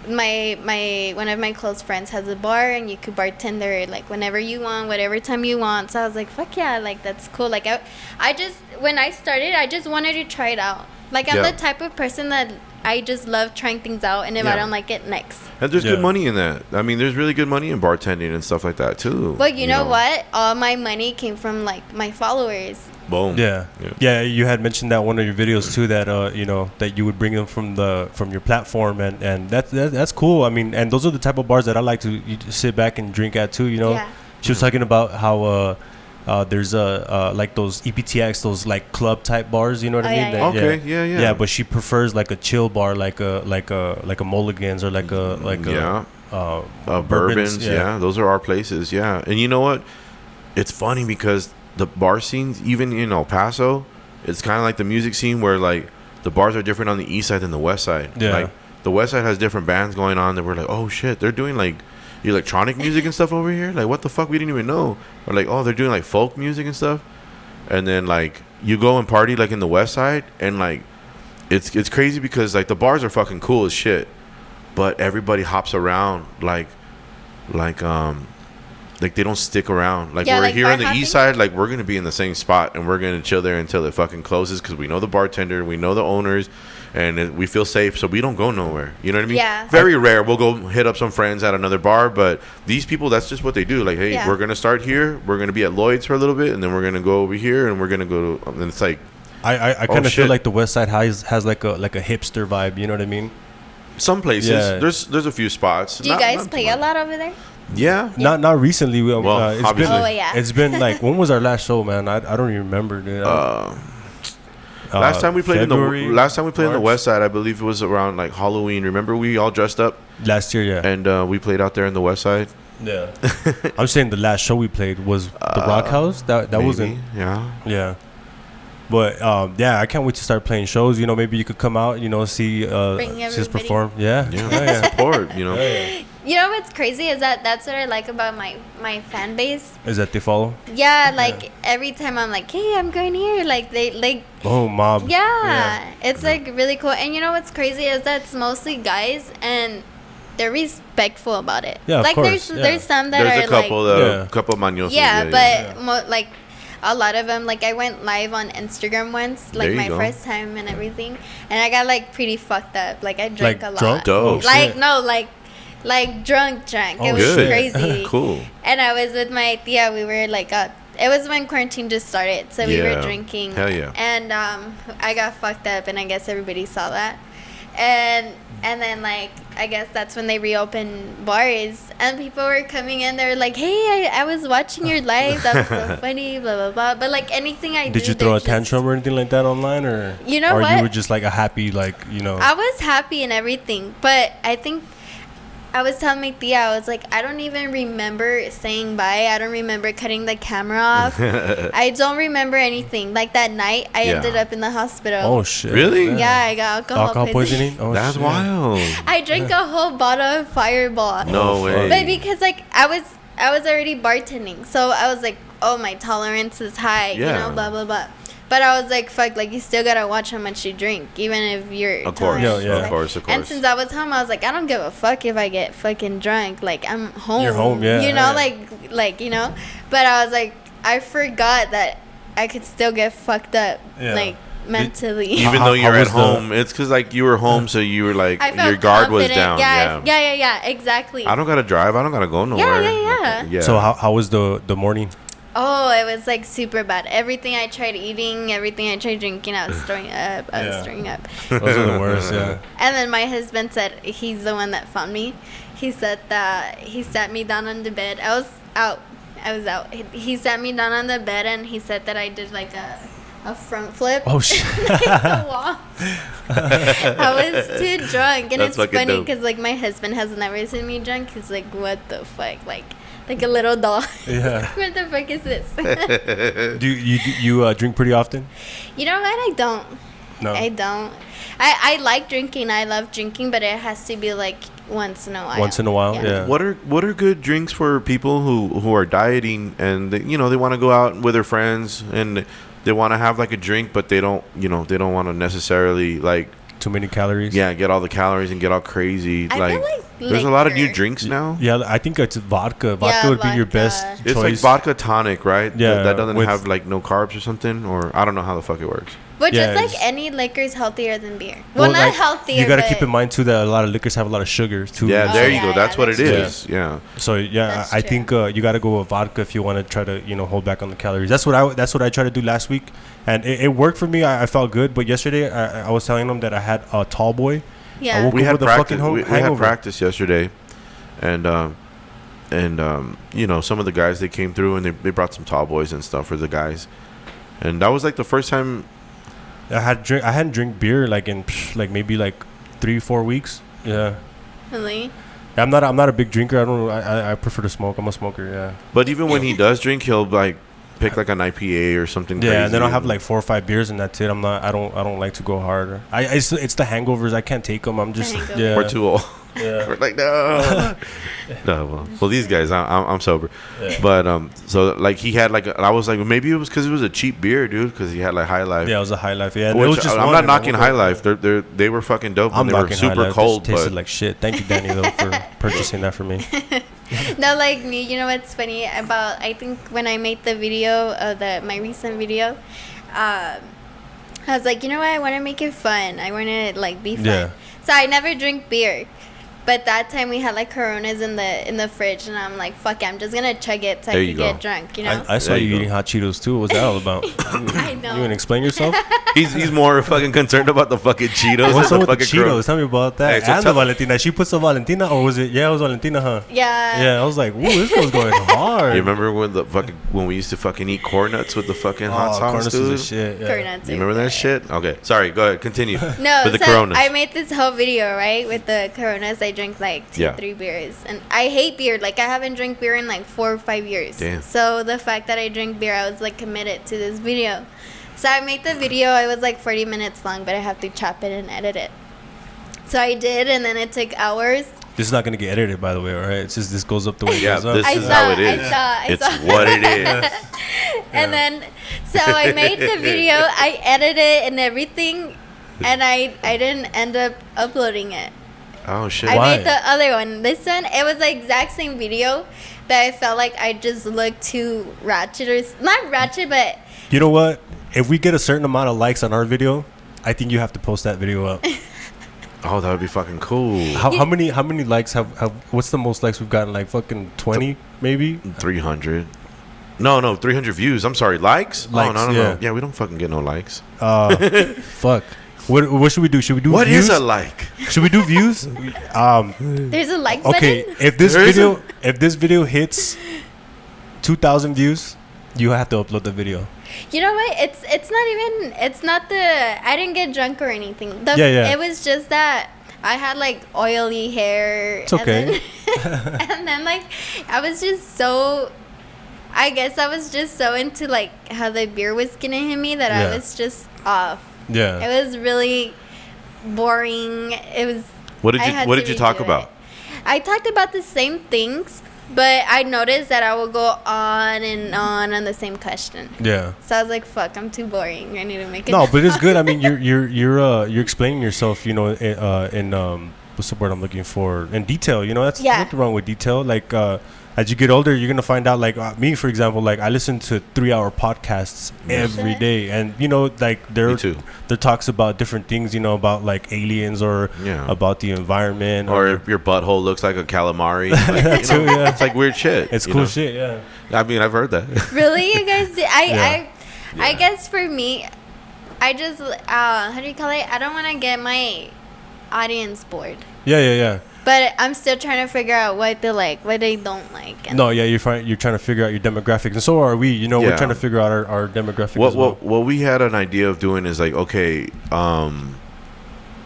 my one of my close friends has a bar, and you could bartend there like whenever you want, whatever time you want. So I was like, fuck yeah, like that's cool. Like I just when I started, I just wanted to try it out. Like I'm Yeah. the type of person that I just love trying things out, and if I Yeah. don't like it, next. And there's Yeah. good money in that. I mean, there's really good money in bartending and stuff like that too. But you know what? All my money came from like my followers. Boom. Yeah. You had mentioned that one of your videos too, that that you would bring them from your platform, and that's cool. I mean, and those are the type of bars that I like to sit back and drink at too. You know, Yeah. she was talking about how there's like those EPTX, those like club type bars. You know what I Oh, mean? yeah, That- Okay, yeah. Yeah, but she prefers like a chill bar, like a Mulligan's or like a Bourbons, yeah. Those are our places, yeah. And you know what? It's funny because the bar scenes, even in El Paso, it's kind of like the music scene where like the bars are different on the east side than the west side. Yeah. Like the west side has different bands going on that we're like, oh shit, they're doing like electronic music and stuff over here. Like what the fuck, we didn't even know. Or like, oh, they're doing like folk music and stuff. And then like you go and party like in the west side, and like it's crazy because like the bars are fucking cool as shit, but everybody hops around like they don't stick around. Like Yeah, we're like here bar on the hopping? east side, like we're gonna be in the same spot and we're gonna chill there until it fucking closes because we know the bartender, we know the owners, and we feel safe, so we don't go nowhere. You know what I mean? Yeah. Very rare we'll go hit up some friends at another bar, but these people, that's just what they do. Like, hey, Yeah. we're gonna start here, we're gonna be at Lloyd's for a little bit, and then we're gonna go over here, and we're gonna go to, and it's like I kind of feel shit. like the West Side has like a hipster vibe. You know what I mean? some places. Yeah. There's a few spots. Do you Not- guys not play too a much. lot over there? Yeah. Not recently. Well, It's been obviously. Oh, yeah. it's been like, when was our last show, man? I don't even remember, dude. Last time we played February, in the March? west side, I believe it was around like Halloween. Remember, we all dressed up Last year, yeah. and we played out there in the west side. Yeah. I'm saying the last show we played was the Rock House. That was in. Yeah. Yeah. But yeah, I can't wait to start playing shows. You know, maybe you could come out. You know, see Bring us everybody. perform. Yeah. Yeah. Support. You know. You know what's crazy is that's what I like about my fan base. Is that they follow? Yeah, like every time I'm like, hey, I'm going here. Like they Oh, mob. yeah, it's like really cool. And you know what's crazy is that it's mostly guys and they're respectful about it. Yeah, of like course, yeah. there's some that There's are a couple, like Yeah. couple mañosos. yeah, but like a lot of them, like I went live on Instagram once, There like you my go. first time and everything, and I got like pretty fucked up. Like I drank Like a lot. drunk? Dope. Like shit. no, like drunk. Oh, It was shit. crazy. Cool. And I was with my tia. We were like, it was when quarantine just started, so we were Yeah. drinking. Hell yeah. And I got fucked up, and I guess everybody saw that. And then like I guess that's when they reopened bars, and people were coming in. They were like, "Hey, I was watching your live. That was so funny." Blah blah blah. But like anything I Did you throw a tantrum or anything like that online, or You know or what? you were just like a happy, like, you know? I was happy and everything, but I think I was telling my tia, I was like, I don't even remember saying bye. I don't remember cutting the camera off. I don't remember anything. Like that night, I Yeah. ended up in the hospital. Oh shit! Really? Yeah, I got Alcohol poisoning. Oh, That's shit. wild. I drank a whole bottle of Fireball. No way. But because like I was already bartending, so I was like, oh, my tolerance is high, you Yeah. know, blah blah blah. But I was like, fuck, like you still gotta watch how much you drink, even if you're Of course. tolerant is Yeah, yeah. high. Of course. And since I was home, I was like, I don't give a fuck if I get fucking drunk. Like I'm home. You're home, yeah, You know, yeah. like you know. But I was like, I forgot that I could still get fucked up, Yeah. like mentally. Even How- though you're how at was the- home, it's because like you were home, so you were like I felt your guard was confident. down. Yeah, exactly. I don't gotta drive. I don't gotta go nowhere. yeah. So how was the morning? Oh, it was like super bad. Everything I tried eating, everything I tried drinking, I was throwing up. I was Yeah. throwing up. Those are the worst. Yeah. And then my husband said he's the one that found me. He said that he sat me down on the bed. I was out. He sat me down on the bed and he said that I did like a front flip. Oh shit! Like the wall. I was too drunk, and That's it's fucking funny dope. because like my husband has never seen me drunk. He's like, "What the fuck?" Like a little doll. Yeah. What the fuck is this? Do you drink pretty often? You know what? I don't. No. I don't. I like drinking. I love drinking, but it has to be like once in a while. Once in a while, yeah. What are good drinks for people who are dieting and they, they want to go out with their friends and they want to have like a drink, but they don't want to necessarily like too many calories. Yeah, get all the calories and get all crazy. I feel like there's a lot of new drinks now. Yeah, I think it's vodka. Vodka would be your best It's choice. like vodka tonic, right? Yeah, that doesn't have like no carbs or something, or I don't know how the fuck it works. But Yeah, just like any liquor is healthier than beer. Well, not like, healthier. You got to but keep in mind too that a lot of liquors have a lot of sugar too. Yeah, there you yeah, go. That's yeah, what it that's is. Yeah. So yeah, That's I true. think you got to go with vodka if you want to try to hold back on the calories. That's what I tried to do last week, and it worked for me. I felt good, but yesterday I was telling them that I had a tall boy. Yeah. I woke We up had with a practice. fucking We had hangover. practice yesterday, and some of the guys they came through and they brought some tall boys and stuff for the guys, and that was like the first time. I hadn't drank beer like in like maybe like 3-4 weeks. Yeah. Really? I'm not a big drinker. I prefer to smoke. I'm a smoker. Yeah. But even when he does drink, he'll like pick like an IPA or something. Yeah, crazy and then I'll have like 4 or 5 beers and that's it. I don't like to go hard. It's the hangovers. I can't take them. I'm just hangovers. yeah. We're too old. Yeah. We're like no. No. Well, these guys, I'm sober. Yeah. But so like he had like I was like maybe it was because it was a cheap beer, dude. Because he had like High Life. Yeah, it was a High Life. Yeah, and it Which, was just I'm one, not and I knocking woke High up- Life. They were fucking dope I'm and they were knocking High super Life. cold. It tasted But like shit. Thank you, Danny, though, for purchasing that for me. No, like me, you know what's funny about, I think when I made the video of my recent video, I was like, you know what, I want to make it fun. I want to like be fun. Yeah. So I never drink beer. But that time we had like Coronas in the fridge, and I'm like, fuck it, I'm just gonna chug it so There I you can go. get drunk, you know? I saw There you you go. eating hot Cheetos too. What was that all about? I know. You want to explain yourself? he's more fucking concerned about the fucking Cheetos. What's than up the with the fucking Cheetos? Tell me about that. Hey, so and the tell- Valentina. She put some Valentina, or was it? Yeah, it was Valentina, huh? Yeah. Yeah, I was like, ooh, this girl's going hard. You remember when we used to fucking eat corn nuts with the fucking hot sauce, Corners dude? is a shit. Yeah. Coronas You are remember that good. shit? Okay, sorry. Go ahead. Continue. No, With the so Coronas. I made this whole video, right, with the Coronas. I drank like 2-3 beers. And I hate beer. Like, I haven't drank beer in like 4 or 5 years. Damn. So the fact that I drink beer, I was like committed to this video. So I made the video. It was like 40 minutes long, but I have to chop it and edit it. So I did, and then it took hours. This is not gonna get edited, by the way, all right? It's just this goes up the way it Yeah, goes up. this I is saw- how it I is. saw- It's saw. what it is. And then, so I made the video. I edited it and everything, and I didn't end up uploading it. Oh shit. I Why? made the other one. This one, it was the exact same video, but I felt like I just looked too ratchet, or not ratchet, but You know what? If we get a certain amount of likes on our video, I think you have to post that video up. Oh, that would be fucking cool. How many likes have what's the most likes we've gotten? Like fucking 20 maybe? 300. No, 300 views. I'm sorry, likes? Likes, oh, no. yeah. Yeah, we don't fucking get no likes. Fuck. What should we do? Should we do What views? is a like? Should we do views? there's a like Okay, button. if this There is video hits 2,000 views, you have to upload the video. You know what? It's not the, I didn't get drunk or anything. Yeah. It was just that I had like oily hair. It's okay. And then like, I guess I was just so into like how the beer was gonna hit me that Yeah. I was just off. Yeah. It was really boring. It was. What did I you had What to did you redo talk it. about? I talked about the same things, but I noticed that I would go on and on the same question. Yeah. So I was like, "Fuck, I'm too boring. I need to make it." No, but it's good. I mean, you're explaining yourself. You know, in what's the word I'm looking for? In detail. You know, that's Yeah. nothing wrong with detail. Like as you get older, you're gonna find out. Like me, for example, like I listen to 3-hour podcasts every Shit. day, and you know, like Me too. there talks about different things. You know, about like aliens or Yeah. about the environment Or if your butthole looks like a calamari. Like, That too, yeah. It's like weird shit. It's you cool know? shit. Yeah. I mean, I've heard that. Really, you guys? I Yeah. guess for me, I just how do you call it? I don't want to get my audience bored, Yeah. but I'm still trying to figure out what they like, what they don't like. And No, yeah, you're trying to figure out your demographics, and so are we. You know, Yeah. we're trying to figure out our demographic as well. What we had an idea of doing is like, okay,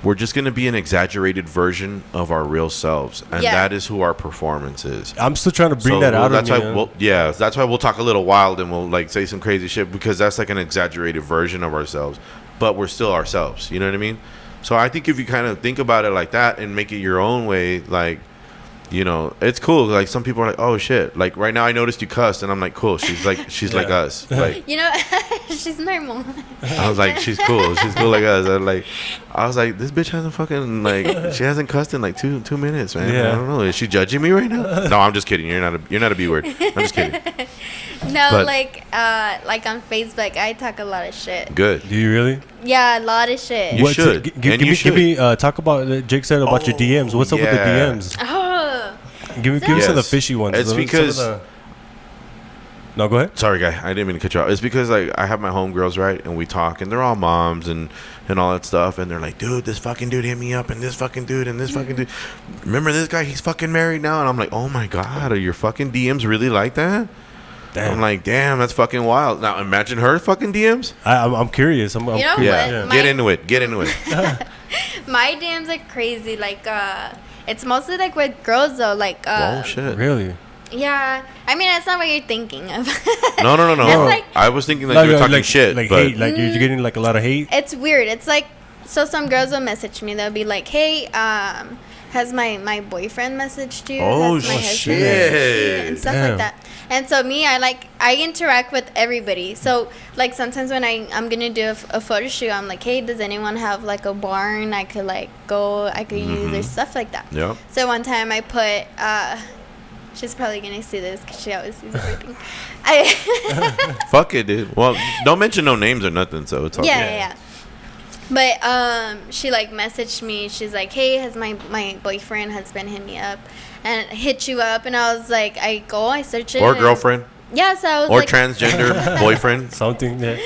we're just going to be an exaggerated version of our real selves, and Yeah. that is who our performance is. I'm still trying to bring So, that well, out. that's of why me, that's why we'll talk a little wild and we'll like say some crazy shit because that's like an exaggerated version of ourselves. but we're still ourselves. You know what I mean? So I think if you kind of think about it like that and make it your own way, like, you know, it's cool. Like some people are like, oh shit. Like right now I noticed you cussed and I'm like, cool. She's like us. Like, You know, she's normal. I was like, she's cool. She's cool like us. I was like, this bitch hasn't fucking like, she hasn't cussed in like two minutes, man. Yeah. I don't know. Is she judging me right now? No, I'm just kidding. You're not a B word. I'm just kidding. No, But- like on Facebook, I talk a lot of shit. Good. Do you really? Yeah, a lot of shit. You should. And you Give me talk about Jake said about your DMs. What's up with the yeah. DMs? Oh, Give me some of the Yes. fishy ones. It's Some of because- the- No, go ahead. Sorry, guy. I didn't mean to cut you off. It's because like I have my homegirls, right, and we talk, and they're all moms and all that stuff, and they're like, dude, this fucking dude hit me up, and this fucking dude, and this fucking dude. Remember this guy? He's fucking married now, and I'm like, oh my god, are your fucking DMs really like that? Damn. I'm like, damn, that's fucking wild. Now imagine her fucking DMs. I'm curious. I'm You know curious. Yeah, what? get into it. Get into it. my DMs are crazy. Like, it's mostly like with girls though. Like, Oh shit. Really? yeah. I mean, that's not what you're thinking of. No. It's like- I was thinking like you were talking shit, like but hate. Like you're getting like a lot of hate. It's weird. It's like, so some girls will message me. They'll be like, hey, has my boyfriend messaged you? Oh, Has my husband shit. messaged you? And stuff Damn. like that. And so me, I interact with everybody. So like sometimes when I'm gonna do a photo shoot, I'm like, hey, does anyone have like a barn I could like go, I could use or stuff like that. Yep. So one time I put, she's probably gonna see this because she always sees everything. fuck it, dude. Well, don't mention no names or nothing, so it's all good. Yeah. But she like messaged me. She's like, "Hey, has my boyfriend has been hit me up and hit you up?" And I was like, I search it. Or and- girlfriend. Yeah, so I was Or like, transgender boyfriend. Something that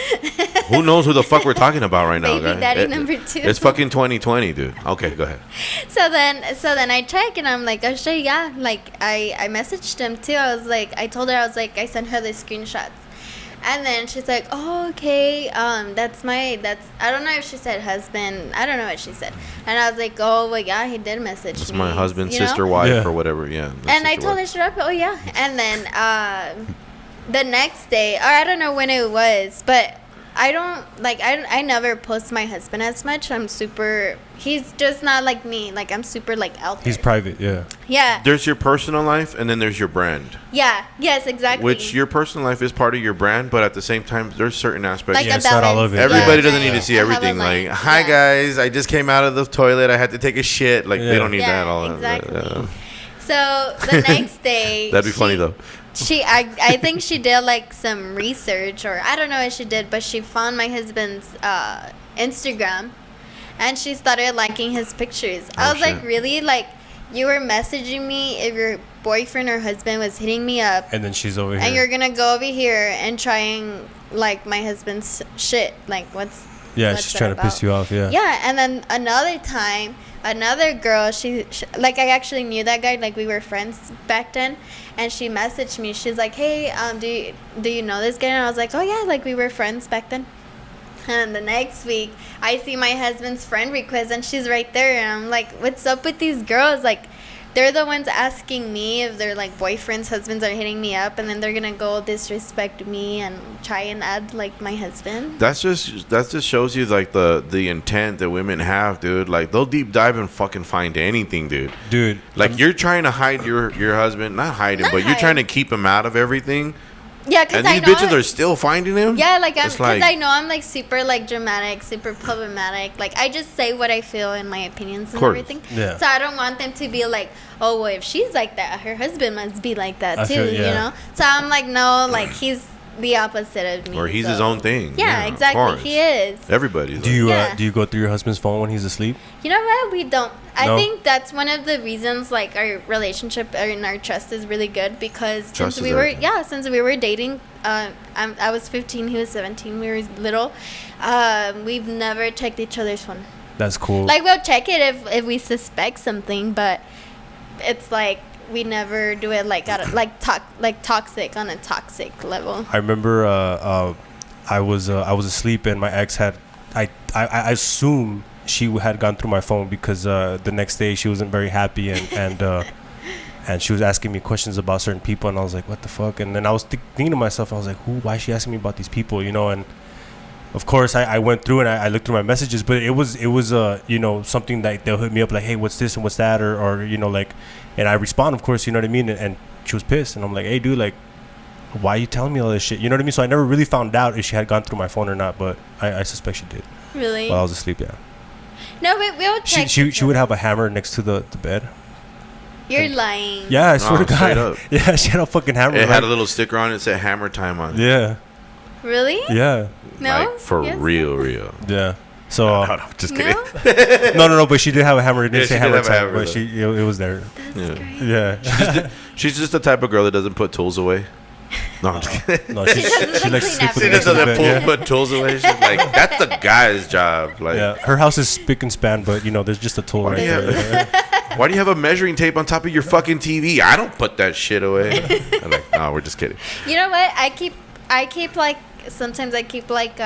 Who knows who the fuck we're talking about right now, Baby guys? daddy number 2. It's fucking 2020, dude. Okay, go ahead. So then I check and I'm like, oh shit, yeah. Like I messaged him too. I was like, I told her, I was like, I sent her the screenshots. And then she's like, oh, okay, that's I don't know if she said husband. I don't know what she said. And I was like, oh, well, yeah, he did message It's me. my husband, you know? sister, wife, Yeah. or whatever. Yeah. And I told her straight up, oh, yeah. And then the next day, or I don't know when it was, but I don't, like, I never post my husband as much. He's just not like me. Like, I'm super, like, out there. he's private. Yeah. Yeah. There's your personal life, and then there's your brand. Yeah. Yes, exactly. Which your personal life is part of your brand, but at the same time, there's certain aspects. like Yeah, a it's not all balance. of it. Everybody Yeah, doesn't yeah, need to see I have a everything. Like, line. hi Yeah. guys, I just came out of the toilet. I had to take a shit. Like, Yeah. they don't need Yeah, that. All exactly. that. So the next day, That'd be funny though. I think she did like some research, or I don't know what she did, but she found my husband's Instagram, and she started liking his pictures. I Oh, was like, shit. really? Like, you were messaging me if your boyfriend or husband was hitting me up, And then she's over and here. you're gonna go over here and try and like my husband's shit? Like, what's Yeah, she's that trying to piss about? you off. Yeah. Yeah, and then another time, another girl, she like, I actually knew that guy, like we were friends back then, and she messaged me. She's like, hey, do you know this guy? And I was like, oh yeah, like we were friends back then. And the next week, I see my husband's friend request, and she's right there, and I'm like, what's up with these girls? Like, they're the ones asking me if their like boyfriends, husbands are hitting me up, and then they're gonna go disrespect me and try and add like my husband. That just shows you like the intent that women have, dude. Like they'll deep dive and fucking find anything, dude. Dude. Like you're trying to hide your husband, not hide him, Not but you're hide. trying to keep him out of everything. Yeah, because And I these know bitches are still finding him. Yeah, like It's because I know I'm like super like dramatic, super problematic. Like I just say what I feel and my opinions and Course. everything. Yeah. So I don't want them to be like, oh, well, if she's like that, her husband must be like that I too. feel- You yeah. know. So I'm like, no, like he's the opposite of me. Or he's so- his own thing. Yeah, of exactly. course. He is. Everybody's. Do you Yeah. do you go through your husband's phone when he's asleep? You know what? We don't. I No? think that's one of the reasons like our relationship and our trust is really good because Trust since is we were everything. since we were dating, I was 15, he was 17, we were little. We've never checked each other's phone. That's cool. Like we'll check it if we suspect something, but it's like we never do it like at a, like toxic on a toxic level. I remember I was asleep and my ex had I assume she had gone through my phone because the next day she wasn't very happy and she was asking me questions about certain people and I was like, what the fuck? And then I was thinking to myself, I was like, why is she asking me about these people, you know? And of course, I went through and I looked through my messages, but it was you know, something that they'll hit me up like, hey, what's this and what's that, or you know, like, and I respond, of course, you know what I mean, and she was pissed, and I'm like, hey, dude, like, why are you telling me all this shit? You know what I mean? So I never really found out if she had gone through my phone or not, but I suspect she did. Really? While I was asleep, yeah. No, we'll check. She would have a hammer next to the bed. You're lying. Yeah, I swear to God. Up. Yeah, she had a fucking hammer. It had a little sticker on it that said hammer time on it. Yeah. Really? Yeah. No? Like, for Yes. real. Yeah. So No, just kidding. No? no, but she did have a hammer. It didn't Yeah, say she hammer did have a time, hammer, but it was there. That's Yeah. great. Yeah. She's just the type of girl that doesn't put tools away. No, I'm just kidding. No, She doesn't, she like, likes to clean sleep with She the just next to the doesn't bed. Yeah. put tools away. She's like, that's the guy's job. Like, Yeah, her house is spick and span, but you know, there's just a tool Why right do you there. have- why do you have a measuring tape on top of your fucking TV? I don't put that shit away. I'm like, no, we're just kidding. You know what? I keep like, sometimes I keep like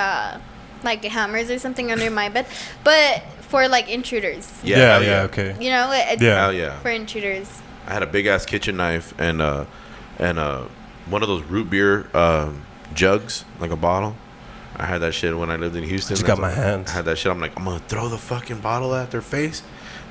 hammers or something under my bed, but for like intruders. Yeah, hell okay. You know, it's Yeah. Hell yeah. for intruders. I had a big ass kitchen knife and one of those root beer jugs, like a bottle. I had that shit when I lived in Houston. Just got my hands. I had that shit. I'm like, I'm gonna throw the fucking bottle at their face.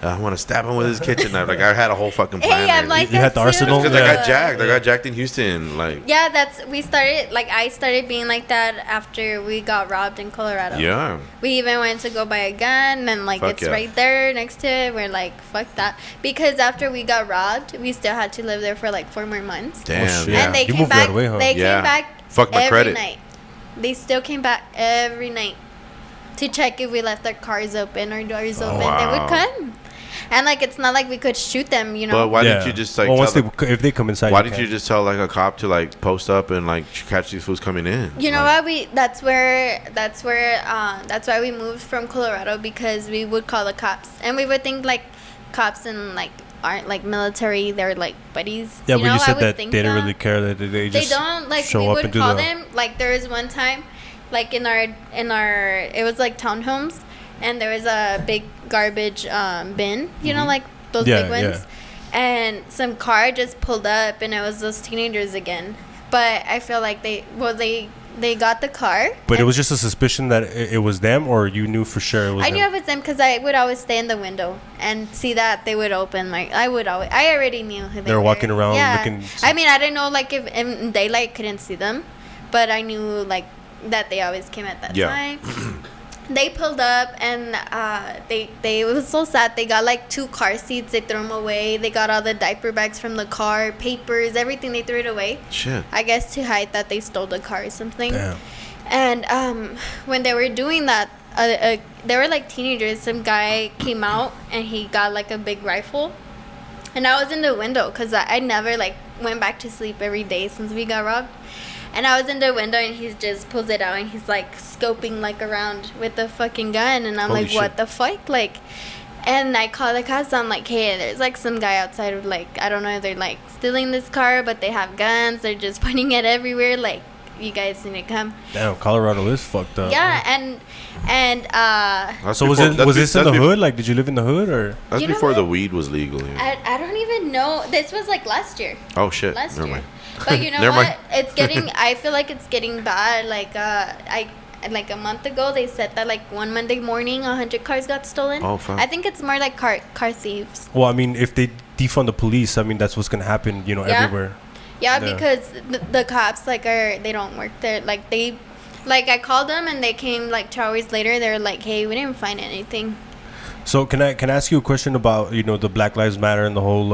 I want to stab him with his kitchen knife. Like, I had a whole fucking plan. Hey, I'm like You had the that too. arsenal? because Yeah. I got jacked. I got jacked in Houston. Like, Yeah, I started being like that after we got robbed in Colorado. yeah. We even went to go buy a gun, and like Fuck it's yeah. right there next to it. We're like, fuck that, because after we got robbed, we still had to live there for like 4 more months. Damn. Oh, shit. yeah. And they You came moved right back. away, huh? They Yeah. came back Fuck my every credit. night. They still came back every night to check if we left our cars open or doors open. They wow. would come, and like it's not like we could shoot them, you know. But why Yeah. didn't you just like? Well, tell once the- if they come inside, why you didn't you can. just tell like a cop to like post up and like catch these fools coming in? You know Like, what? That's why we moved from Colorado, because we would call the cops, and we would think like cops and like aren't like military. They're like buddies. Yeah, but you I said would that they think didn't that. really care that they They just don't like. show We up would and do call the. them like there was one time, like in our it was like townhomes, and there was a big garbage bin. You know, like those Yeah, big ones. And some car just pulled up, and it was those teenagers again. But I feel like they got the car. But it and was just a suspicion that it was them, or you knew for sure it was I them? knew it was them because I would always stay in the window and see that they would open. Like I already knew who they were were. walking around Yeah. looking- I mean, I didn't know like if in daylight couldn't see them, but I knew like that they always came at that Yeah. time. They pulled up, and they it was so sad. They got like 2 car seats. They threw them away. They got all the diaper bags from the car, papers, everything. They threw it away. Shit. I guess to hide that they stole the car or something. Damn. And when they were doing that, they were like teenagers. Some guy came out, and he got like a big rifle. And I was in the window because I never like went back to sleep every day since we got robbed. And I was in the window, and he just pulls it out, and he's like scoping like around with the fucking gun. And I'm Holy like, shit. what the fuck? Like, and I call the cops. I'm like, hey, there's like some guy outside of like, I don't know if they're like stealing this car, but they have guns. They're just pointing it everywhere. Like, you guys need to come. Damn, Colorado is fucked up. Yeah, and That's So was before- that's this be- in the that's be- hood? Like, did you live in the hood or? That's You know before what? the weed was legal. Yeah. I don't even know. This was like last year. Oh shit. Last Never year. mind. But you know Never what? mind. It's getting. I feel like it's getting bad. Like like a month ago, they said that like one Monday morning, 100 cars got stolen. Oh, fuck. I think it's more like car thieves. Well, I mean, if they defund the police, I mean, that's what's gonna happen. You know, Yeah. everywhere. Yeah, Yeah. because the cops like they don't work there. Like I called them, and they came like 2 hours later. They were like, "Hey, we didn't find anything." So can I ask you a question about the Black Lives Matter and the whole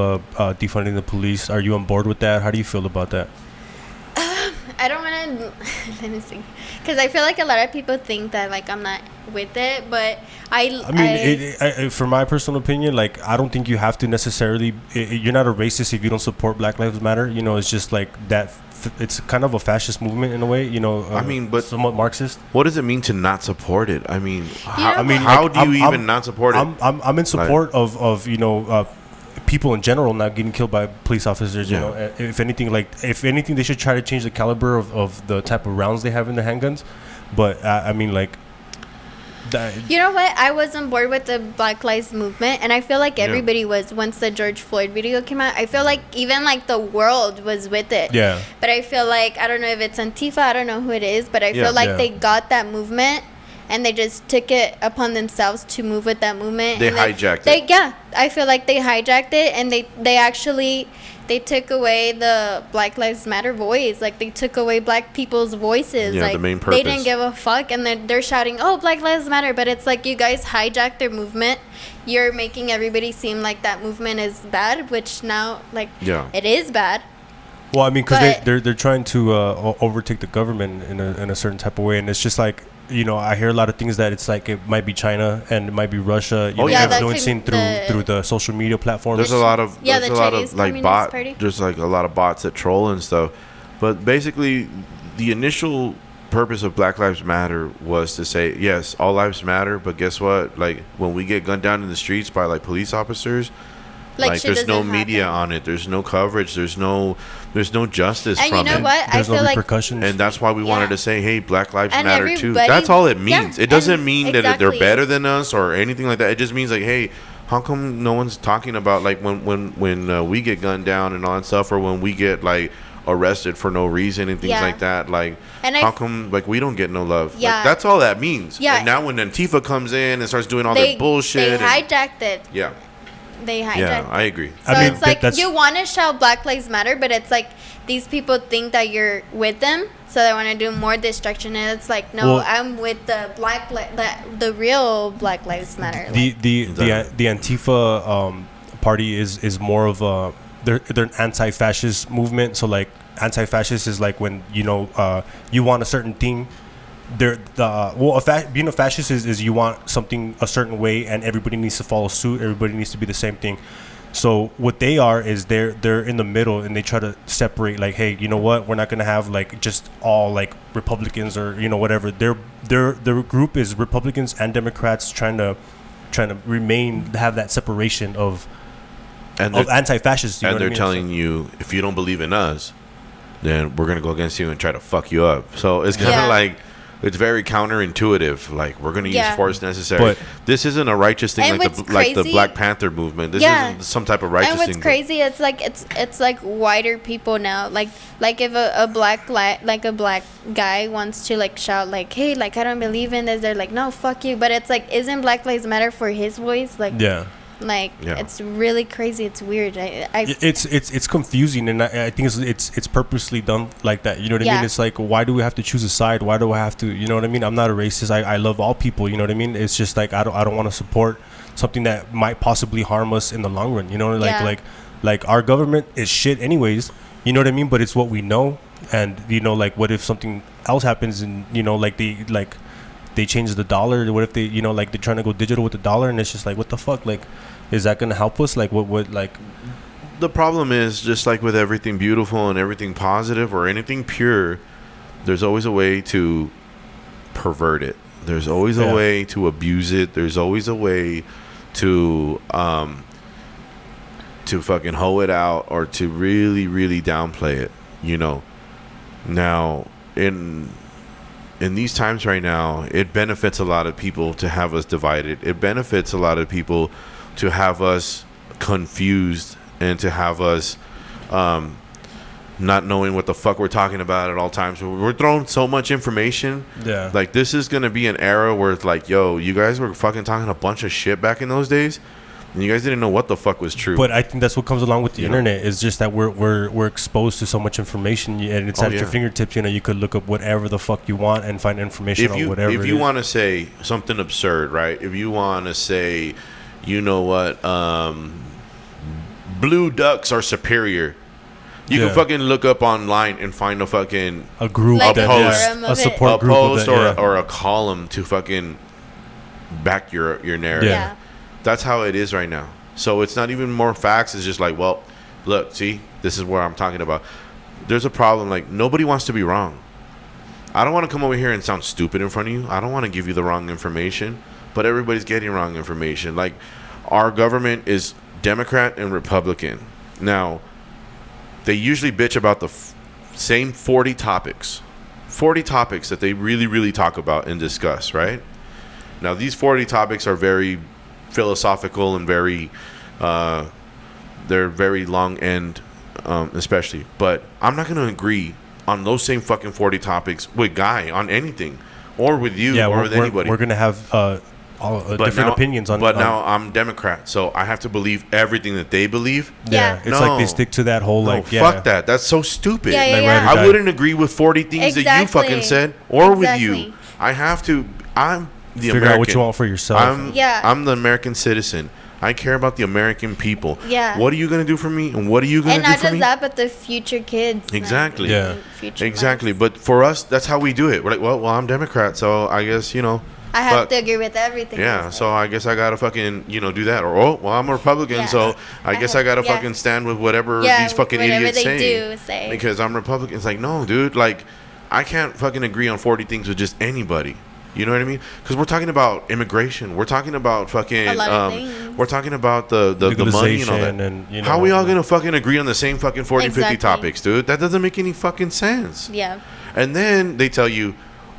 defunding the police? Are you on board with that? How do you feel about that? I don't want to. Let me see, because I feel like a lot of people think that like I'm not with it, but I mean, for my personal opinion, like I don't think you have to necessarily. You're not a racist if you don't support Black Lives Matter. It's just like that. It's kind of a fascist movement in a way. I mean, but somewhat Marxist. What does it mean to not support it? I mean, I mean, how like, do you I'm- even not support it? I'm in support of people in general not getting killed by police officers. Yeah. If anything, they should try to change the caliber of the type of rounds they have in their handguns. But I mean, like. You know what? I was on board with the Black Lives movement, and I feel like everybody was once the George Floyd video came out. I feel like even like the world was with it. Yeah. But I feel like I don't know if it's Antifa. I don't know who it is, but I Yeah. feel like Yeah. they got that movement and they just took it upon themselves to move with that movement. They and then hijacked it. Yeah, I feel like they hijacked it, and they actually they took away the Black Lives Matter voice. Like, they took away black people's voices. Yeah, like, the main they purpose. didn't give a fuck, and they're shouting, "Oh, Black Lives Matter!" But it's like, you guys hijacked their movement. You're making everybody seem like that movement is bad, which now, like, it is bad. Well, I mean, because But- they're trying to overtake the government in a certain type of way, and it's just like, you know, I hear a lot of things that it's like it might be China and it might be Russia. You know, yeah, that influencing through the social media platforms. There's a lot of Yeah, there's the a lot Chinese of like Communist Party. there's like a lot of bots that troll and stuff. But basically, the initial purpose of Black Lives Matter was to say, yes, all lives matter, but guess what? Like, when we get gunned down in the streets by like police officers, like shit there's no doesn't media happen. on it, there's no coverage, there's no justice And from you know it. what? There's I no feel like repercussions. And that's why we wanted Yeah. to say, hey, Black Lives And Matter too. everybody- That's all it yeah, means. It doesn't and mean that exactly. they're better than us or anything like that. It just means like, hey, how come no one's talking about like when we get gunned down and all that stuff, or when we get like arrested for no reason and things Yeah. like that? Like, And how come like we don't get no love? Yeah. Like, that's all that means. Yeah. And now when Antifa comes in and starts doing all their bullshit, They and, hijacked it. yeah, They hijacked yeah, I agree. So I mean, it's like, that's- you want to shout Black Lives Matter, but it's like these people think that you're with them, so they want to do more destruction. And it's like, no, Well- I'm with the the real Black Lives Matter. Like, The Antifa party is more of a they're an anti-fascist movement. So like, anti-fascist is like when, you know, you want a certain thing. Being a fascist is you want something a certain way and everybody needs to follow suit. Everybody needs to be the same thing. So what they are is they're in the middle, and they try to separate, like, hey, you know what, we're not gonna have like just all like Republicans or, you know, whatever. Their group is Republicans and Democrats trying to have that separation of anti-fascists. You know And what I they're mean? telling you, if you don't believe in us, then we're gonna go against you and try to fuck you up. So it's kind of Yeah. like, it's very counterintuitive. Like, we're gonna use Yeah. force necessary. But- this isn't a righteous thing And like what's the crazy- Black Panther movement. This Yeah. isn't some type of righteous and what's thing. crazy, it's like whiter people now. Like if a black guy wants to like shout like, hey, like, I don't believe in this, they're like, no, fuck you. But it's like, isn't Black Lives Matter for his voice? Like, Yeah. like, Yeah. it's really crazy. It's weird. It's confusing, and I think it's purposely done like that. You know what I Yeah. mean? It's like, why do we have to choose a side? Why do I have to? You know what I mean? I'm not a racist. I love all people. You know what I mean? It's just like, I don't want to support something that might possibly harm us in the long run. You know, like our government is shit anyways. You know what I mean? But it's what we know, and you know, like, what if something else happens, and you know, like they change the dollar? What if they, you know, like, they're trying to go digital with the dollar, and it's just like, what the fuck? Like, is that gonna help us? Like, what like? The problem is, just like with everything beautiful and everything positive or anything pure, there's always a way to pervert it. There's always a way to abuse it. There's always a way to fucking hoe it out, or to really, really downplay it. You know. Now, in these times right now, it benefits a lot of people to have us divided. It benefits a lot of people to have us confused, and to have us not knowing what the fuck we're talking about at all times. We're throwing so much information. Yeah. Like, this is going to be an era where it's like, yo, you guys were fucking talking a bunch of shit back in those days, and you guys didn't know what the fuck was true. But I think that's what comes along with the You know? internet. Is just that we're exposed to so much information, and it's at your fingertips. You know, you could look up whatever the fuck you want and find information on whatever. If you want to say something absurd, right? If you want to say, you know what, blue ducks are superior, you can fucking look up online and find a fucking group, Like that a is forum of a it. support a group of post that, or a column to fucking back your narrative. Yeah. That's how it is right now. So it's not even more facts. It's just like, well, look, see, this is what I'm talking about. There's a problem. Like, nobody wants to be wrong. I don't want to come over here and sound stupid in front of you. I don't want to give you the wrong information, but everybody's getting wrong information. Like, our government is Democrat and Republican. Now, they usually bitch about the same 40 topics that they really, really talk about and discuss, right? Now, these 40 topics are very philosophical and very, they're very long end, especially. But I'm not going to agree on those same fucking 40 topics with Guy on anything. or with you, or with anybody. We're gonna have different opinions on. But now I'm Democrat, so I have to believe everything that they believe. Yeah. It's like they stick to that whole fuck that. That's so stupid. Yeah, like, yeah. I wouldn't agree with 40 things that you fucking said, or with you. I have to. I'm the figure American. out what you want for yourself. I'm the American citizen. I care about the American people. Yeah. What are you gonna do for me, and what are you gonna do for me? And not just that, but the future kids. Exactly. Yeah. Exactly. But for us, that's how we do it. We're like, well, I'm Democrat, so I guess I have to agree with everything. Yeah, so I guess I gotta fucking do that, or I'm a Republican, so I guess I gotta fucking stand with whatever these fucking idiots say. Because I'm Republican. It's like, no, dude, like I can't fucking agree on 40 things with just anybody. You know what I mean? Because we're talking about immigration. We're talking about fucking. A lot of things. We're talking about the money and all that. And, how are we all gonna fucking agree on the same fucking 40, 50 topics, dude? That doesn't make any fucking sense. Yeah. And then they tell you,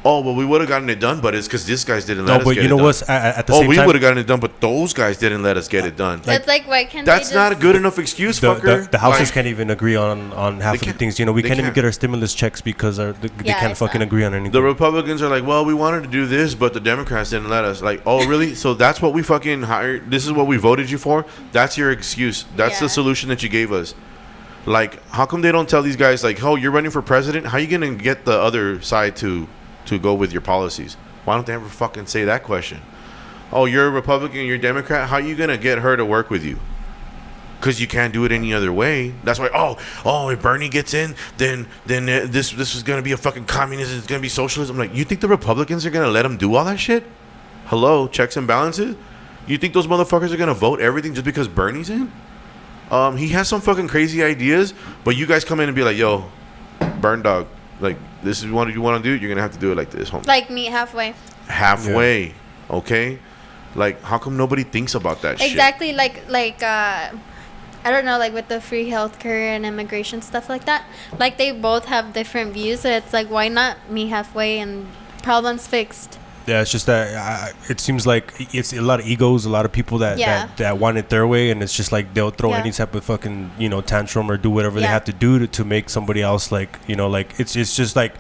oh, well, we would have gotten it done, but it's because this guys didn't let us get it done. No, but you know what's at the same time? We would have gotten it done, but those guys didn't let us get it done. That's like, why can't that's not a good enough excuse, fucker. The houses can't even agree on half of the things. We can't even get our stimulus checks because they can't fucking agree on anything. The Republicans are like, well, we wanted to do this, but the Democrats didn't let us. Like, oh, really? So that's what we fucking hired? This is what we voted you for? That's your excuse. That's the solution that you gave us. Like, how come they don't tell these guys, like, oh, you're running for president? How are you going to get the other side to go with your policies? Why don't they ever fucking say that question? Oh, you're a Republican, you're a Democrat. How are you gonna get her to work with you? Because you can't do it any other way. That's why. Oh, if Bernie gets in, then this is gonna be a fucking communism. It's gonna be socialism. Like, you think the Republicans are gonna let him do all that shit? Hello, checks and balances. You think those motherfuckers are gonna vote everything just because Bernie's in? He has some fucking crazy ideas, but you guys come in and be like, yo, burn dog. Like, this is what you want to do. You're gonna have to do it like this, homie. Like meet halfway. Okay. Like, how come nobody thinks about that shit? Exactly. Like I don't know, like with the free healthcare and immigration stuff like that. Like, they both have different views. So it's like, why not meet halfway and problems fixed? Yeah, it's just that it seems like it's a lot of egos, a lot of people that want it their way, and it's just like they'll throw any type of fucking tantrum or do whatever they have to do to make somebody else like it's just like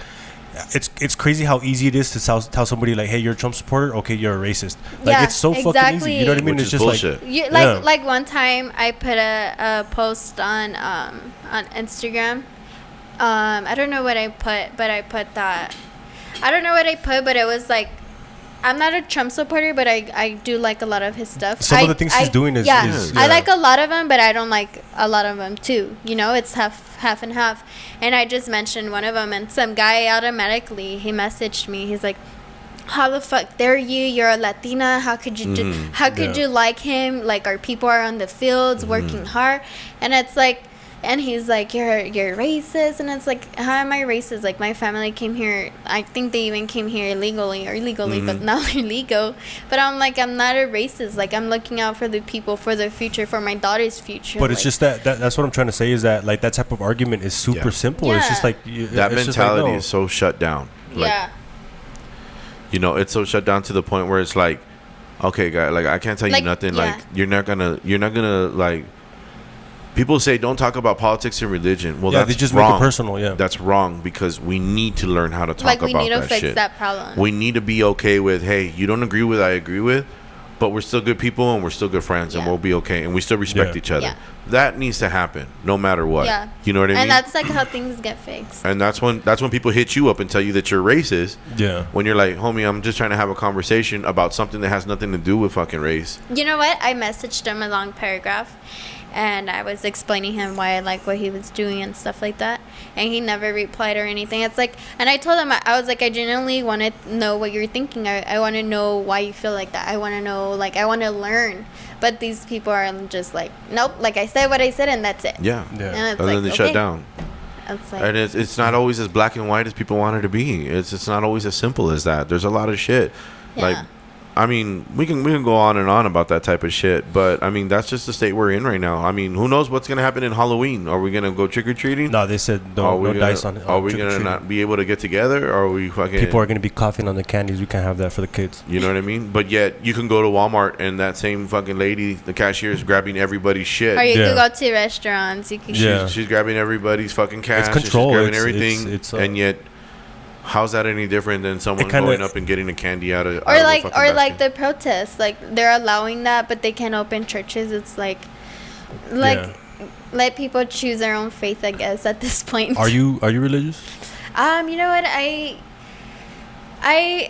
it's crazy how easy it is to tell somebody like, hey, you're a Trump supporter, okay, you're a racist. Like, it's so fucking easy. You know what I mean? It's just bullshit. Like one time I put a post on Instagram. I don't know what I put, but it was like, I'm not a Trump supporter, but I do like a lot of his stuff. Some of the things he's doing is I like a lot of them, but I don't like a lot of them too. It's half and half. And I just mentioned one of them, and some guy automatically, he messaged me. He's like, how the fuck dare you? You're a Latina. How could you you like him? Like, our people are on the fields working hard. And it's like, and he's like, you're racist. And it's like, how am I racist? Like, my family came here. I think they even came here illegally, but now they're legal. But I'm like, I'm not a racist. Like, I'm looking out for the people, for their future, for my daughter's future. But it's just that's what I'm trying to say, is that like that type of argument is super simple. It's just like that mentality is so shut down. Like, it's so shut down to the point where it's like, okay, guy, like, I can't tell you nothing. Like, you're not gonna like. People say don't talk about politics and religion. Well, that's they just wrong. Make it personal. Yeah, that's wrong, because we need to learn how to talk about that shit. Like, we need to fix that problem. We need to be okay with, hey, you don't agree with, I agree with, but we're still good people and we're still good friends and we'll be okay and we still respect each other. Yeah. That needs to happen no matter what. Yeah. You know what I mean? And that's like how things get fixed. And that's when people hit you up and tell you that you're racist. Yeah. When you're like, homie, I'm just trying to have a conversation about something that has nothing to do with fucking race. You know what? I messaged him a long paragraph. And I was explaining him why I like what he was doing and stuff like that. And he never replied or anything. It's like, and I told him, I was like, I genuinely want to know what you're thinking. I want to know why you feel like that. I want to know, like, I want to learn. But these people are just like, nope, like, I said what I said and that's it. Yeah. And then they shut down. It's like, and it's not always as black and white as people want it to be. It's not always as simple as that. There's a lot of shit. Yeah. Like, I mean, we can go on and on about that type of shit, but I mean, that's just the state we're in right now. I mean, who knows what's gonna happen in Halloween? Are we gonna go trick or treating? No, they said no dice on. Are we gonna not be able to get together? Or are we fucking? People are gonna be coughing on the candies. We can't have that for the kids. You know what I mean? But yet you can go to Walmart and that same fucking lady, the cashier, is grabbing everybody's shit. Or you can go to restaurants. You can. She's grabbing everybody's fucking cash. It's control. And she's grabbing everything, and yet. How's that any different than someone going up and getting a candy out of or like a fucking basket? like the protests, like they're allowing that, but they can't open churches. It's like let people choose their own faith, I guess, at this point. Are you religious? You know what, I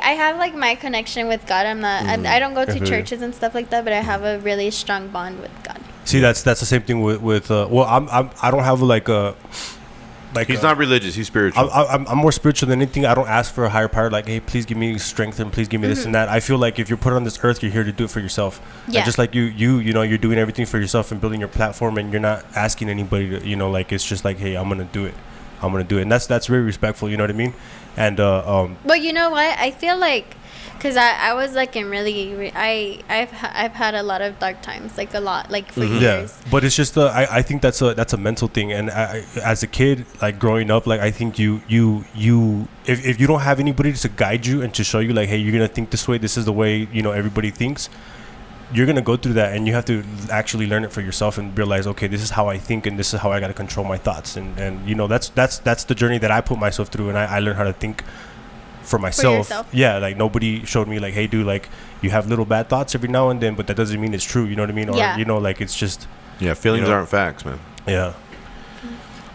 have like my connection with God. I'm not. I don't go to churches and stuff like that, but I have a really strong bond with God. See, that's the same thing with well, I don't have like a. Like he's not religious. He's spiritual. I'm more spiritual than anything. I don't ask for a higher power. Like, hey, please give me strength and please give me this and that. I feel like if you're put on this earth, you're here to do it for yourself. Yeah. And just like you know, you're doing everything for yourself and building your platform, and you're not asking anybody to, you know, like it's just like, hey, I'm gonna do it, and that's very respectful. You know what I mean? And But you know what? I feel like. Because I was like in I've had a lot of dark times, like a lot, like for years. Yeah, but it's just I think that's a mental thing, and as a kid, like growing up, like I think you if you don't have anybody to guide you and to show you like, hey, you're gonna think this way, this is the way, you know, everybody thinks, you're gonna go through that, and you have to actually learn it for yourself and realize, okay, this is how I think, and this is how I gotta control my thoughts, and you know, that's the journey that I put myself through, and I learned how to think for myself. Yeah, like nobody showed me like, hey dude, like you have little bad thoughts every now and then, but that doesn't mean it's true, you know what I mean? Or you know, like it's just feelings aren't facts, man. Yeah.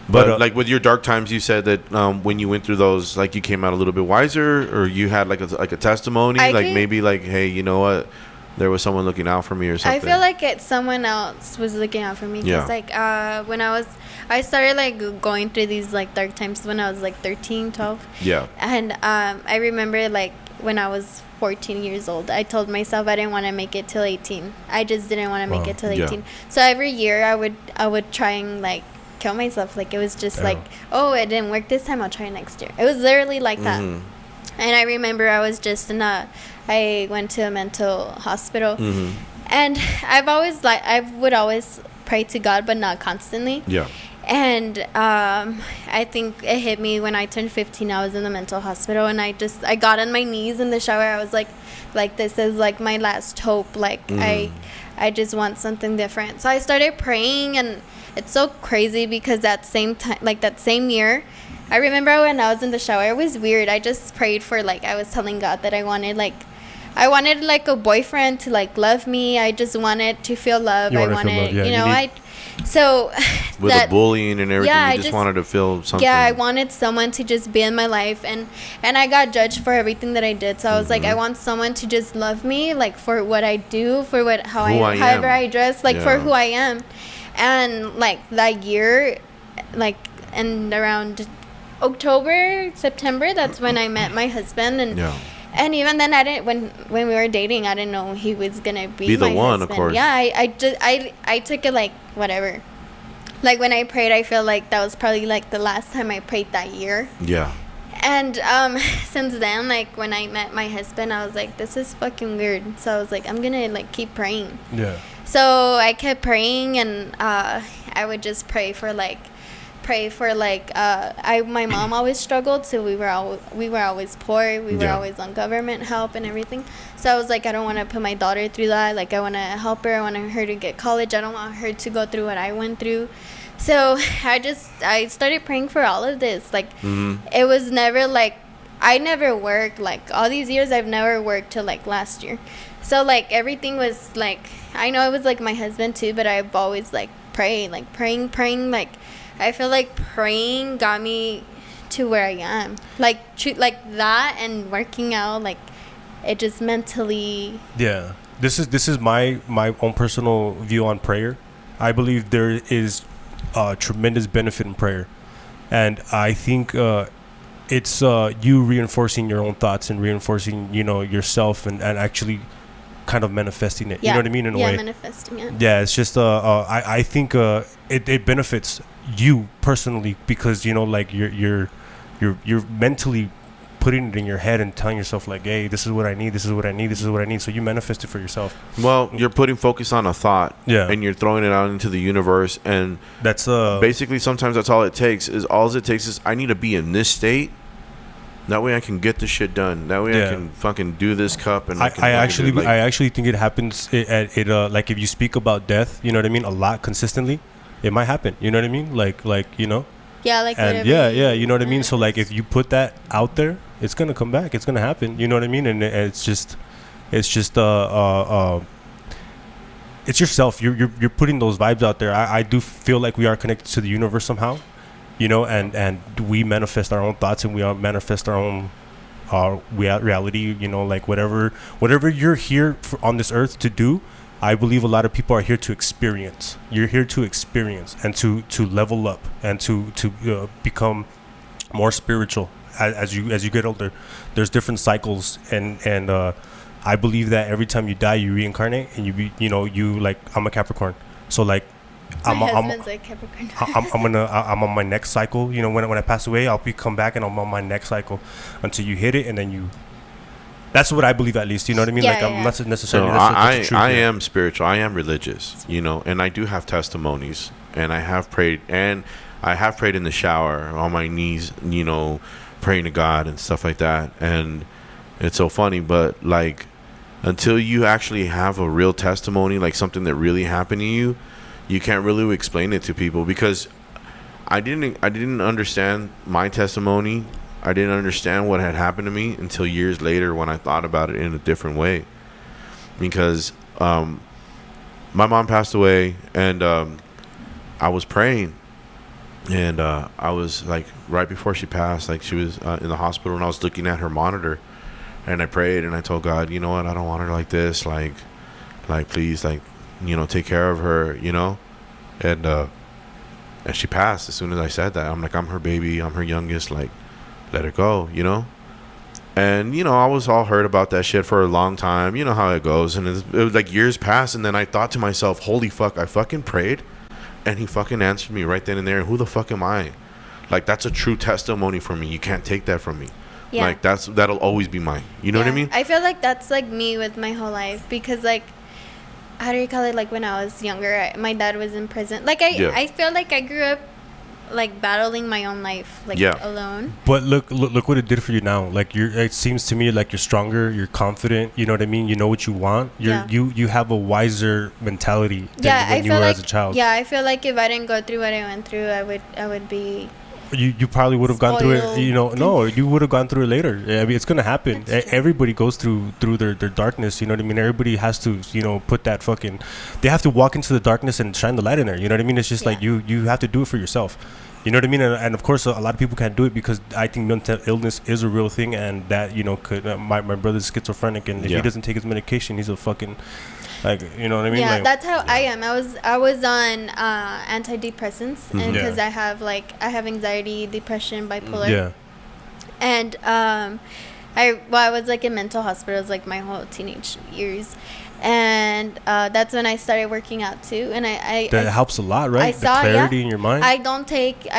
But like with your dark times, you said that when you went through those, like you came out a little bit wiser, or you had like a testimony, maybe like, hey, you know what, there was someone looking out for me or something. I feel like someone else was looking out for me. Cause like when I started like going through these like dark times when I was like 13, 12. Yeah. And I remember like when I was 14 years old, I told myself I didn't want to make it till 18. I just didn't want to make it till 18. So every year I would try and like kill myself. Like it was just like, oh, it didn't work this time, I'll try next year. It was literally like that. And I remember I was just I went to a mental hospital. And I would always pray to God, but not constantly. Yeah. And I think it hit me when I turned 15. I was in the mental hospital, and I got on my knees in the shower. I was like this is like my last hope. Like I just want something different. So I started praying, and it's so crazy because that same time, like that same year, I remember when I was in the shower, it was weird. I just prayed for like, I was telling God that I wanted like a boyfriend to like love me. I just wanted to feel love. So with the bullying and everything, you just wanted to feel something. Yeah, I wanted someone to just be in my life, and I got judged for everything that I did. So I was like, I want someone to just love me, like for what I do, for however I dress, like for who I am. And like that year, like and around October, September, that's when I met my husband, and even then, I didn't. When we were dating, I didn't know he was gonna be the my one, husband. of course. Yeah, I took it like whatever. Like when I prayed, I feel like that was probably like the last time I prayed that year. Yeah. And since then, like when I met my husband, I was like, this is fucking weird. So I was like, I'm gonna like keep praying. Yeah. So I kept praying, and I would just pray for my mom always struggled, so we were always poor, we were always on government help and everything. So I was like, I don't want to put my daughter through that. Like I want to help her, I want her to get college, I don't want her to go through what I went through. So I started praying for all of this. Like it was never like, I never worked, like all these years I've never worked till like last year. So like everything was like, I know it was like my husband too, but I've always like praying, like I feel like praying got me to where I am. Like that, and working out, like it just mentally. Yeah, this is my own personal view on prayer. I believe there is tremendous benefit in prayer, and I think it's you reinforcing your own thoughts and reinforcing, you know, yourself, and actually kind of manifesting it. You know what I mean? In a way. Yeah, manifesting it. Yeah, it's just I think it benefits you personally, because you know, like you're mentally putting it in your head and telling yourself like, hey, this is what I need, this is what I need, this is what I need. So you manifest it for yourself. Well, you're putting focus on a thought, and you're throwing it out into the universe, and that's basically sometimes that's all it takes. Is I need to be in this state. That way I can get the shit done. That way I can fucking do this cup. And I actually think it happens like if you speak about death, you know what I mean, a lot consistently, it might happen. You know what I mean? Like you know, Yeah, like And whatever yeah, you know what I mean. So like, manifest. if you put that out there, it's gonna come back. It's gonna happen. You know what I mean. And it's just it's yourself. You're putting those vibes out there. I do feel like we are connected to the universe somehow, you know, and we manifest our own thoughts, and we manifest our own reality. You know, like whatever you're here on this earth to do. I believe a lot of people are here to experience. You're here to experience and to level up and to become more spiritual as you get older. There's different cycles, and I believe that every time you die, you reincarnate, and you like, I'm a Capricorn, so like My husband's like Capricorn. I'm on my next cycle. You know, when I pass away, I'll come back, and I'm on my next cycle until you hit it, and then you. That's what I believe, at least. You know what I mean? Yeah, like, yeah. I'm not So necessarily. That's the truth, I yeah. am spiritual. I am religious, you know, and I do have testimonies, and I have prayed in the shower on my knees, you know, praying to God and stuff like that. And it's so funny, but like, until you actually have a real testimony, like something that really happened to you, you can't really explain it to people, because I didn't understand my testimony. I didn't understand what had happened to me until years later, when I thought about it in a different way. Because my mom passed away, and I was praying, and I was like, right before she passed, like she was in the hospital, and I was looking at her monitor, and I prayed, and I told God, you know what, I don't want her like this, like please, like, you know, take care of her, you know. And she passed as soon as I said that. I'm like, I'm her baby, I'm her youngest, like, let her go, you know. And you know, I was all hurt about that shit for a long time. You know how it goes. And it was like years passed, and then I thought to myself, holy fuck, I fucking prayed, and he fucking answered me right then and there. Who the fuck am I? Like, that's a true testimony for me. You can't take that from me. Yeah. Like, that'll always be mine. You know what I mean? I feel like that's like me with my whole life, because like, how do you call it, like when I was younger, my dad was in prison. Like I feel like I grew up like battling my own life, like alone. But look what it did for you now. Like, it seems to me like you're stronger, you're confident, you know what I mean? You know what you want. You have a wiser mentality than when you were as a child. Yeah, I feel like if I didn't go through what I went through, I would be. You probably would have gone through it, you know. No, you would have gone through it later. I mean, it's gonna happen. Everybody goes through their darkness. You know what I mean? Everybody has to, you know, put that fucking. They have to walk into the darkness and shine the light in there. You know what I mean? It's just like you have to do it for yourself. You know what I mean? And of course, a lot of people can't do it, because I think mental illness is a real thing, and that, you know, could my brother's schizophrenic, and if he doesn't take his medication, he's a fucking. Like, you know what I mean? Yeah, like, that's how I am. I was on antidepressants, and because I have anxiety, depression, bipolar. Yeah. And I was like in mental hospitals like my whole teenage years, and that's when I started working out too. And I helps a lot, right? The clarity in your mind. I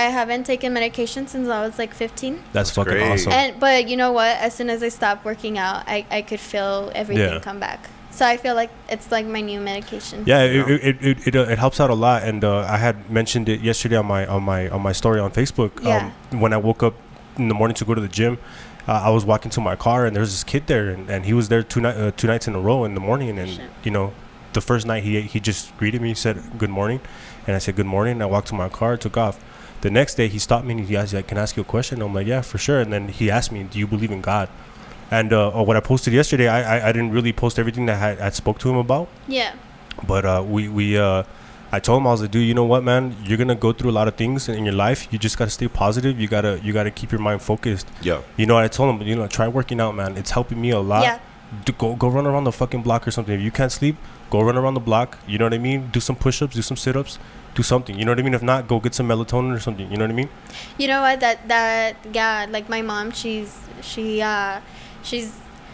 haven't taken medication since I was like 15. That's fucking great. awesome. But you know what? As soon as I stopped working out, I could feel everything come back. So I feel like it's like my new medication. Yeah, it helps out a lot, and I had mentioned it yesterday on my story on Facebook. Yeah. When I woke up in the morning to go to the gym, I was walking to my car, and there was this kid there, and he was there two nights in a row in the morning, and you know, the first night he just greeted me, said good morning, and I said good morning, and I walked to my car, took off. The next day he stopped me and he asked, like, can I ask you a question? I'm like, yeah, for sure. And then he asked me, do you believe in God? And what I posted yesterday, I didn't really post everything that I spoke to him about. Yeah. But I told him, I was like, dude, you know what, man? You're gonna go through a lot of things in your life. You just gotta stay positive. You gotta keep your mind focused. Yeah. You know, I told him, you know, try working out, man. It's helping me a lot. Yeah. Go run around the fucking block or something. If you can't sleep, go run around the block. You know what I mean? Do some push-ups, do some sit-ups, do something. You know what I mean? If not, go get some melatonin or something. You know what I mean? You know what? Yeah. Like my mom, she's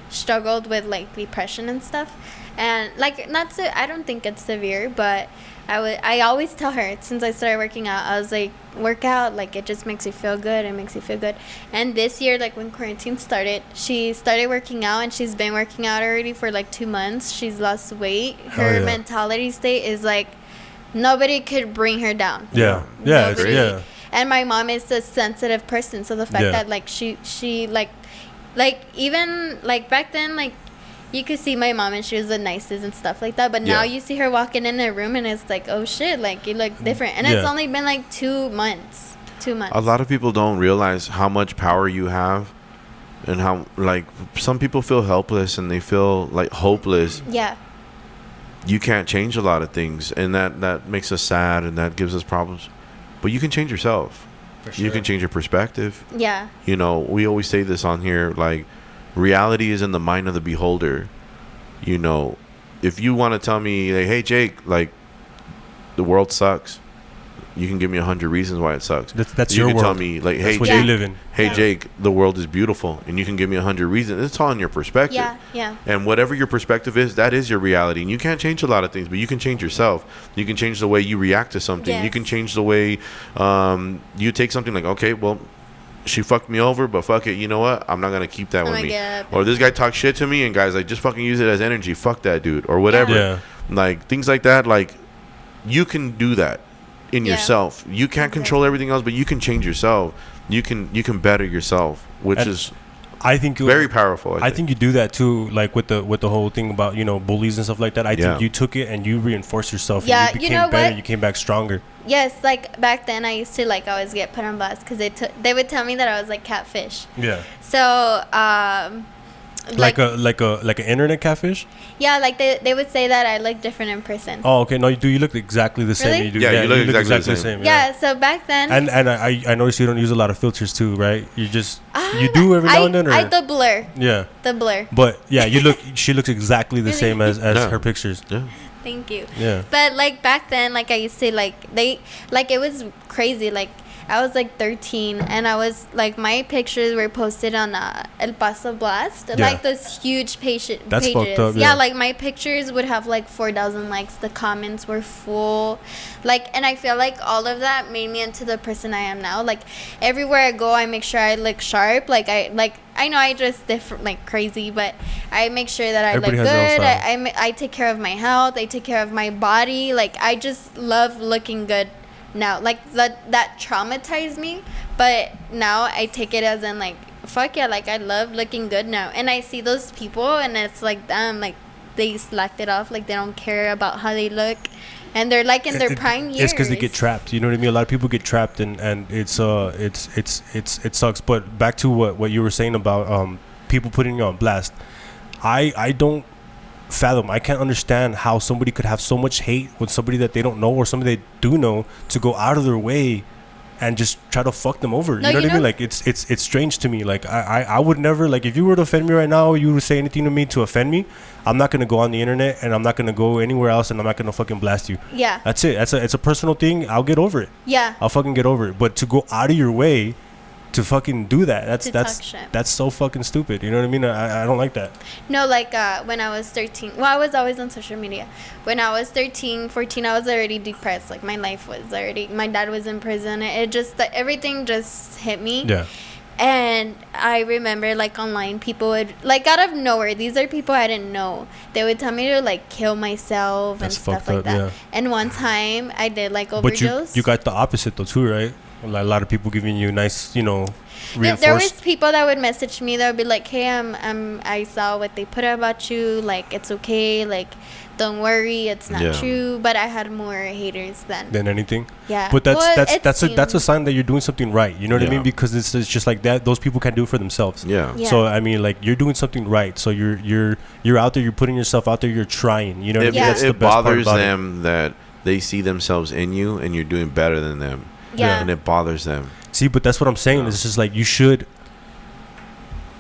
struggled with like depression and stuff, and like I don't think it's severe, but I always tell her, since I started working out, I was like, work out, like it just makes you feel good. It makes you feel good. And this year, like when quarantine started, she started working out, and she's been working out already for like 2 months. She's lost weight. Her mentality state is like nobody could bring her down. Yeah. And my mom is a sensitive person, so the fact that like she like even like back then, like you could see my mom and she was the nicest and stuff like that, but now you see her walking in a room and it's like, oh shit, like you look different. And it's only been like 2 months. 2 months. A lot of people don't realize how much power you have, and how, like, some people feel helpless and they feel like hopeless. Yeah. You can't change a lot of things, and that makes us sad, and that gives us problems. But you can change yourself. For sure. You can change your perspective. Yeah. You know, we always say this on here, like, reality is in the mind of the beholder. You know, if you want to tell me, like, hey, Jake, like, the world sucks, you can give me 100 reasons why it sucks. That's you your can world. tell me, like, hey, That's what Jake, you live in. hey, Yeah. Jake, the world is beautiful, and you can give me 100 reasons. It's all in your perspective. Yeah. Yeah. And whatever your perspective is, that is your reality. And you can't change a lot of things, but you can change yourself. You can change the way you react to something. Yes. You can change the way you take something like, okay, well, she fucked me over, but fuck it. You know what? I'm not going to keep that I'm with gonna me. get up Or this guy talks shit to me, and guys, like, just fucking use it as energy. Fuck that dude. Or whatever. Yeah. Like, things like that. Like, you can do that in Yeah. yourself. You can't control everything else, but you can change yourself. You can better yourself, which And is I think very powerful. I think you do that too, like with the whole thing about, you know, bullies and stuff like that. I Yeah. think you took it and you reinforced yourself. Yeah, and you you became know better. what? You came back stronger. Yes, like back then I used to like always get put on blast because they would tell me that I was like catfish. Yeah. So Like an internet catfish. yeah, like they would say that I look different in person. Oh, okay. No, you look exactly the same. Really? You do. Yeah, you look exactly the same. Yeah, so back then And I noticed you don't use a lot of filters too, right? You just you Ah, do every now and then. Or? the blur. Yeah. The blur. But yeah, she looks exactly the Really? same as Yeah. her pictures. Yeah. Thank you. Yeah. But like back then, like I used to like it was crazy. Like I was like 13, and I was like my pictures were posted on El Paso Blast, Yeah. like those huge pages. That's fucked up, yeah. Like my pictures would have like 4,000 likes. The comments were full, like, and I feel like all of that made me into the person I am now. Like everywhere I go, I make sure I look sharp. I know I dress different, like crazy, but I make sure that I Everybody look has their own good. style. I take care of my health. I take care of my body. Like I just love looking good now. Like that traumatized me, but now I take it as in like, fuck yeah, like I love looking good now. And I see those people and it's like, damn, like they slacked it off. Like they don't care about how they look. And they're like in their prime years. It's because they get trapped. You know what I mean? A lot of people get trapped, and it sucks. But back to what you were saying about people putting you on blast. I don't fathom. I can't understand how somebody could have so much hate with somebody that they don't know or somebody they do know to go out of their way and just try to fuck them over. No, you know what I you mean? know- Like it's strange to me. Like I would never, like, if you were to offend me right now, you would say anything to me to offend me, I'm not gonna go on the internet and I'm not gonna go anywhere else and I'm not gonna fucking blast you. Yeah. That's it. It's a personal thing. I'll get over it. Yeah. I'll fucking get over it. But to go out of your way to fucking do that, To talk shit. that's so fucking stupid. You know what I mean? I don't like that. No, like when I was 13, well, I was always on social media. When I was 13, 14, I was already depressed. Like my life was already, my dad was in prison. It just, everything just hit me. Yeah. And I remember like online people would, like out of nowhere, these are people I didn't know. They would tell me to like kill myself That's and stuff fucked like up, that. yeah. And one time I did like But overdose. you got the opposite though too, right? Like, a lot of people giving you nice, you know, There was reinforced. people that would message me that would be like, "Hey, I saw what they put about you. Like, it's okay. Like, don't worry, it's not Yeah. true." But I had more haters than anything. yeah. But Well, it that's a seemed- sign that you're doing something right. You know what I Yeah. mean? Because it's just like that. Those people can't do it for themselves. Yeah. Yeah. So I mean, like, you're doing something right. So you're out there. You're putting yourself out there. You're trying. You know what I It, mean? Yeah. That's the it best part bothers about it. them that they see themselves in you and you're doing better than them. Yeah. And it bothers them. See, but that's what I'm saying. Yeah. It's just like you should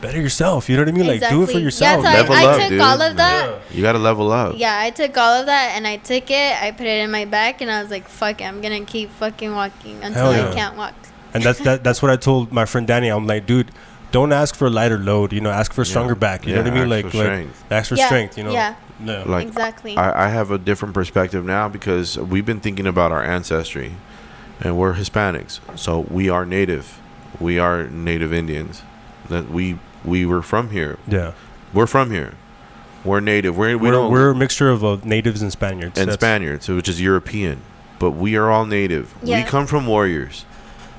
better yourself. You know what I mean? Like, do it for Exactly. yourself. Yeah, so Level I up, took dude. all of that. You got to level up. Yeah, I took all of that and I took it. I put it in my back and I was like, "Fuck it, I'm gonna keep fucking walking until Hell yeah. I can't walk." And that's what I told my friend Danny. I'm like, dude, don't ask for a lighter load. You know, ask for a stronger back. You know what I mean? ask Like for strength. ask for Yeah, strength. You know? yeah. No. Like, Exactly. I have a different perspective now because we've been thinking about our ancestry, and we're Hispanics, so we are native. We are native Indians. That we were from here. Yeah. We're from here. We're native. We're a mixture of natives and Spaniards. and That's- Spaniards, which is European, but we are all native. Yeah. We come from warriors.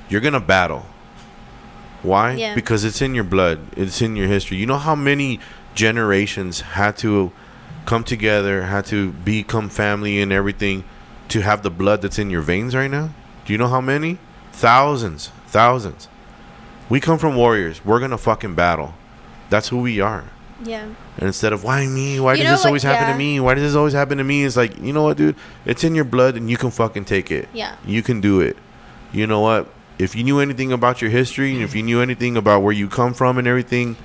You're gonna battle. Why? Yeah. Because it's in your blood. It's in your history. You know how many generations had to come together, had to become family and everything to have the blood that's in your veins right now? Do you know how many? Thousands. We come from warriors. We're gonna fucking battle. That's who we are. Yeah. And instead of why me? Why You does know this always what? happen Yeah. to me? Why does this always happen to me? It's like, you know what, dude? It's in your blood and you can fucking take it. Yeah. You can do it. You know what? If you knew anything about your history and if you knew anything about where you come from and everything,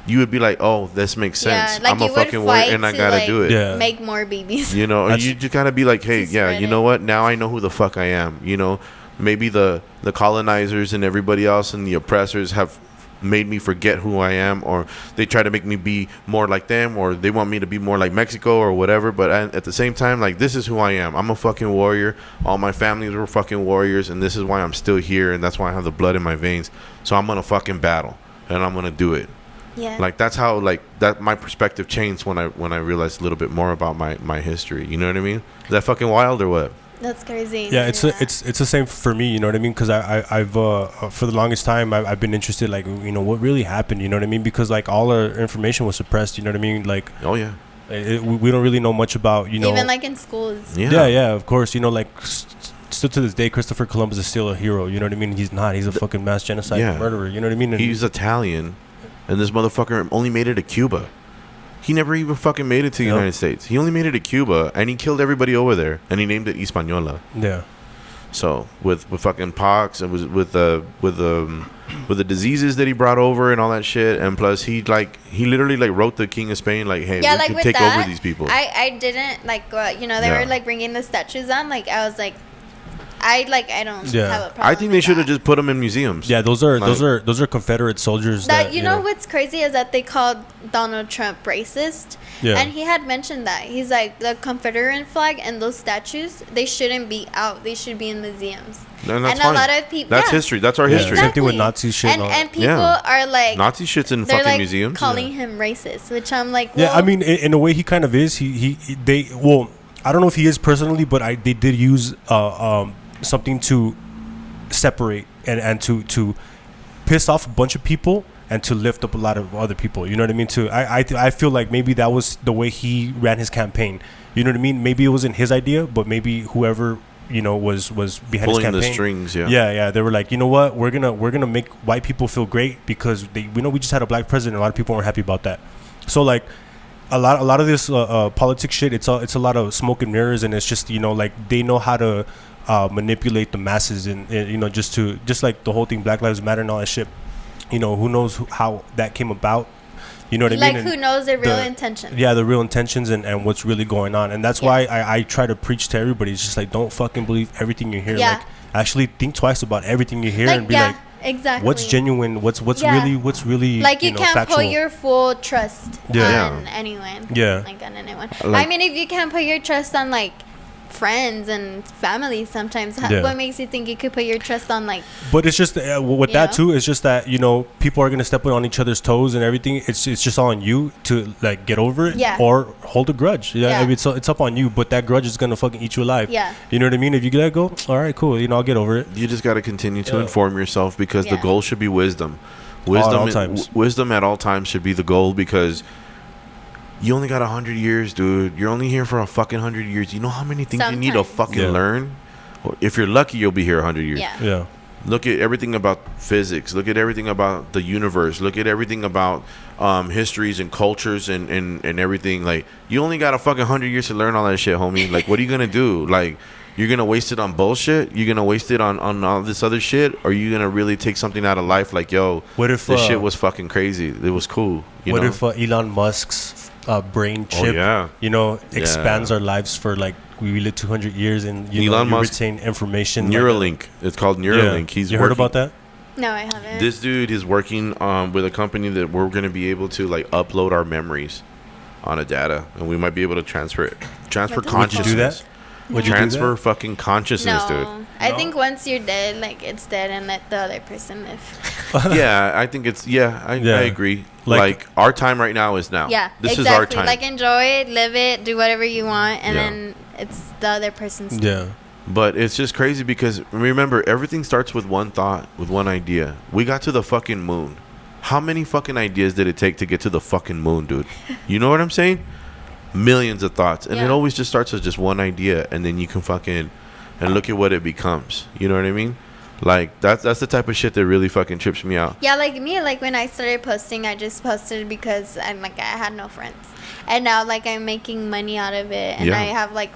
you would be like, oh, this makes sense. Yeah, like I'm a you would fucking warrior fight and I to, gotta like, do it. Yeah. make more babies. You know, That's- you just gotta be like, hey, To yeah, spread you know it. what? Now I know who the fuck I am. You know, maybe the colonizers and everybody else and the oppressors have made me forget who I am, or they try to make me be more like them, or they want me to be more like Mexico or whatever. But at the same time, like, this is who I am. I'm a fucking warrior. All my families were fucking warriors, and this is why I'm still here, and that's why I have the blood in my veins. So I'm gonna fucking battle, and I'm gonna do it. Yeah. Like, that's how, like, that my perspective changed when I realized a little bit more about my history. You know what I mean? Is that fucking wild or what? That's crazy. Yeah, it's the same for me. You know what I mean? Because I've for the longest time I've been interested, like, you know, what really happened. You know what I mean? Because like all our information was suppressed. You know what I mean? Like, Oh yeah. we don't really know much about, you know. even like in schools. Yeah, of course. You know, like still to this day, Christopher Columbus is still a hero. You know what I mean? He's not. He's a fucking mass genocide murderer. You know what I mean? And He's Italian, and this motherfucker only made it to Cuba. He never even fucking made it to the Yep. United States. He only made it to Cuba, and he killed everybody over there, and he named it Hispaniola. yeah. So with fucking pox, and with the diseases that he brought over and all that shit, and plus he literally like wrote the King of Spain like, hey, Yeah, we like can with take that, over these people. I didn't like you know, they Yeah. were like bringing the statues on. Like I was like, I don't Yeah. have a problem. I think they with should have that. just put them in museums. Yeah, those are Like- those are Confederate soldiers. That you know what's crazy is that they called Donald Trump racist. Yeah. And he had mentioned that. He's like, the Confederate flag and those statues, they shouldn't be out. They should be in museums. And that's and fine. a lot of people. That's yeah. history. That's our Yeah. history. Same thing with Nazi shit and all And that. people Yeah. are like, Nazi shit's in they're fucking like museums. calling him racist, which I'm like, well, Yeah, I mean, in a way, he kind of is. Well, I don't know if he is personally, but they did use something to separate and to piss off a bunch of people and to lift up a lot of other people. You know what I mean? I feel like maybe that was the way he ran his campaign. You know what I mean? Maybe it wasn't his idea, but maybe whoever, you know, was behind Pulling his campaign. the strings, yeah. Yeah. They were like, you know what? We're gonna make white people feel great because we just had a black president. A lot of people weren't happy about that. So like, a lot of this politics shit. It's a lot of smoke and mirrors, and it's just, you know, like they know how to manipulate the masses, and you know, just like the whole thing, Black Lives Matter and all that shit. You know, who knows how that came about? You know what I mean? like And who knows their real the- intentions? Yeah, the real intentions and what's really going on. And that's why I try to preach to everybody. It's just like, don't fucking believe everything you hear. Yeah. Like, actually think twice about everything you hear and be like, exactly. what's genuine? What's Yeah. really Like you know, can't factual. put your full trust Yeah. on anyone. Yeah. Like on anyone. Like- I mean, if you can't put your trust on like friends and family, sometimes Yeah. what makes you think you could put your trust on like? But it's just with You that know? too. It's just that, you know, people are gonna step on each other's toes and everything. It's just on you to like get over it, Yeah. or hold a grudge. Yeah, Yeah. I mean, it's up on you. But that grudge is gonna fucking eat you alive. Yeah. You know what I mean? If you let it go, all right, cool. You know, I'll get over it. You just got to continue to Yeah. inform yourself, because the Yeah. goal should be wisdom. all times. Wisdom at all times should be the goal, because you only got 100 years, dude. You're only here for a fucking 100 years. You know how many things you need to Sometimes. fucking Yeah. learn? Or if you're lucky, you'll be here 100 years. Yeah. Yeah. Look at everything about physics. Look at everything about the universe. Look at everything about histories and cultures and everything. Like, you only got a fucking 100 years to learn all that shit, homie. Like, what are you gonna do? Like, you're gonna waste it on bullshit? You're gonna waste it on all this other shit? Or are you gonna really take something out of life? Like, yo, What if this shit was fucking crazy? It was cool. You what know? if Elon Musk's brain chip, yeah. you know, expands Yeah. our lives for like we live 200 years and you Elon know, you Musk- retain information. Neuralink. It's called Neuralink. He's you heard working- about that? No, I haven't. This dude is working with a company that we're going to be able to like upload our memories on a data, and we might be able to transfer What the consciousness. fuck? Would you do that? Would you do Transfer that? fucking consciousness, no, I No? think once you're dead, like it's dead, and let the other person live. dude. Yeah, I think it's I agree. Like- Like, our time right now is now. Yeah, this exactly. is our time. Like enjoy it, live it, do whatever you want, and Yeah. then it's the other person's. Yeah. But it's just crazy because remember, everything starts with one thought, with one idea. We got to the fucking moon. How many fucking ideas did it take to get to the fucking moon, dude? You know what I'm saying? Millions of thoughts. And it Yeah. always just starts with just one idea, and then you can fucking, and look at what it becomes. You know what I mean? Like that's the type of shit that really fucking trips me out. Yeah, like me, like when I started posting, I just posted because I had no friends, and now like I'm making money out of it, and I have like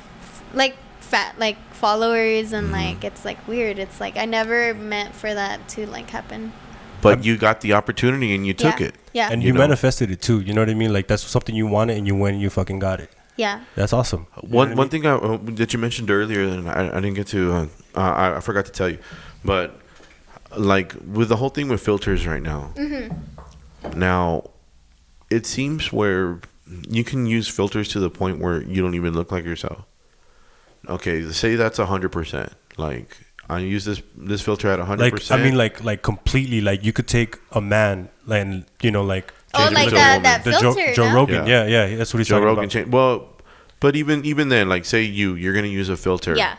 fat like followers, and like it's like weird. It's like I never meant for that to like happen. But you got the opportunity and you took it. Yeah. And you manifested it too. You know what I mean? Like that's something you wanted, and you went and you fucking got it. Yeah. That's awesome. One thing that you mentioned earlier, and I didn't get to, I forgot to tell you, but like with the whole thing with filters right now, now it seems where you can use filters to the point where you don't even look like yourself. Okay, say that's 100%. Like I use this filter at 100%. Like I mean, like completely. Like you could take a man and like. Like that filter. Joe Rogan. Yeah, that's what he's talking about. Well, but even then, like say you're gonna use a filter. Yeah.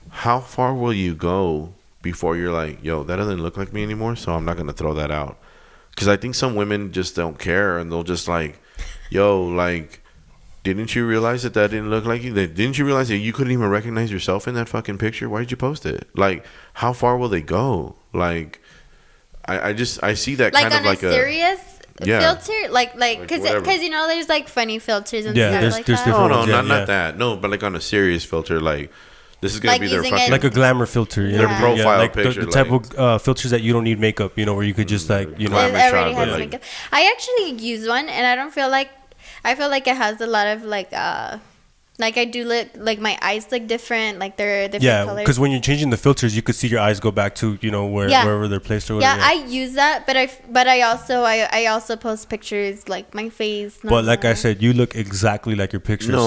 How far will you go before you're like, yo, that doesn't look like me anymore, so I'm not gonna throw that out? Because I think some women just don't care, and they'll just like, yo, like, didn't you realize that didn't look like you? Didn't you realize that you couldn't even recognize yourself in that fucking picture? Why did you post it? Like, how far will they go? Like, I see that like kind of like a serious filter, like because there's like funny filters and stuff there's like that. different ones. Not that. No, but like on a serious filter, like this is gonna be their fucking like a glamour filter, their profile like picture, the type of filters that you don't need makeup, where you could just like it already has makeup. I actually use one, and I feel like it has a lot of like I do look like my eyes look different, like they're different colors. Because when you're changing the filters, you could see your eyes go back to wherever they're placed or whatever. Yeah, I use that, but I also post pictures like my face. But like I said, you look exactly like your picture. No,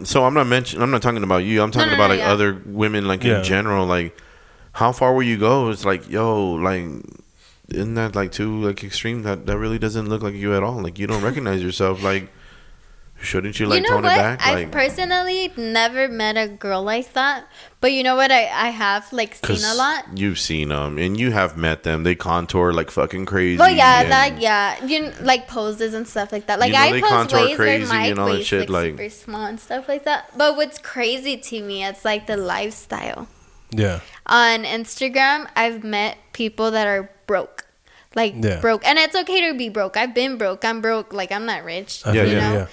so I'm not talking about you. I'm talking about other women like in general. Like, how far will you go? It's like, yo, like, isn't that like too like extreme? That really doesn't look like you at all. Like you don't recognize yourself. Like. Shouldn't you like tone it back? I've personally never met a girl like that, but you know what? I have like seen a lot. You've seen them, and you have met them. They contour like fucking crazy. Well, like poses and stuff like that. Like I pose ways where my waist looks super small and stuff like that. But what's crazy to me, it's like the lifestyle. Yeah. On Instagram, I've met people that are broke. Broke, and it's okay to be broke. I've been broke. I'm broke. Like I'm not rich. You know?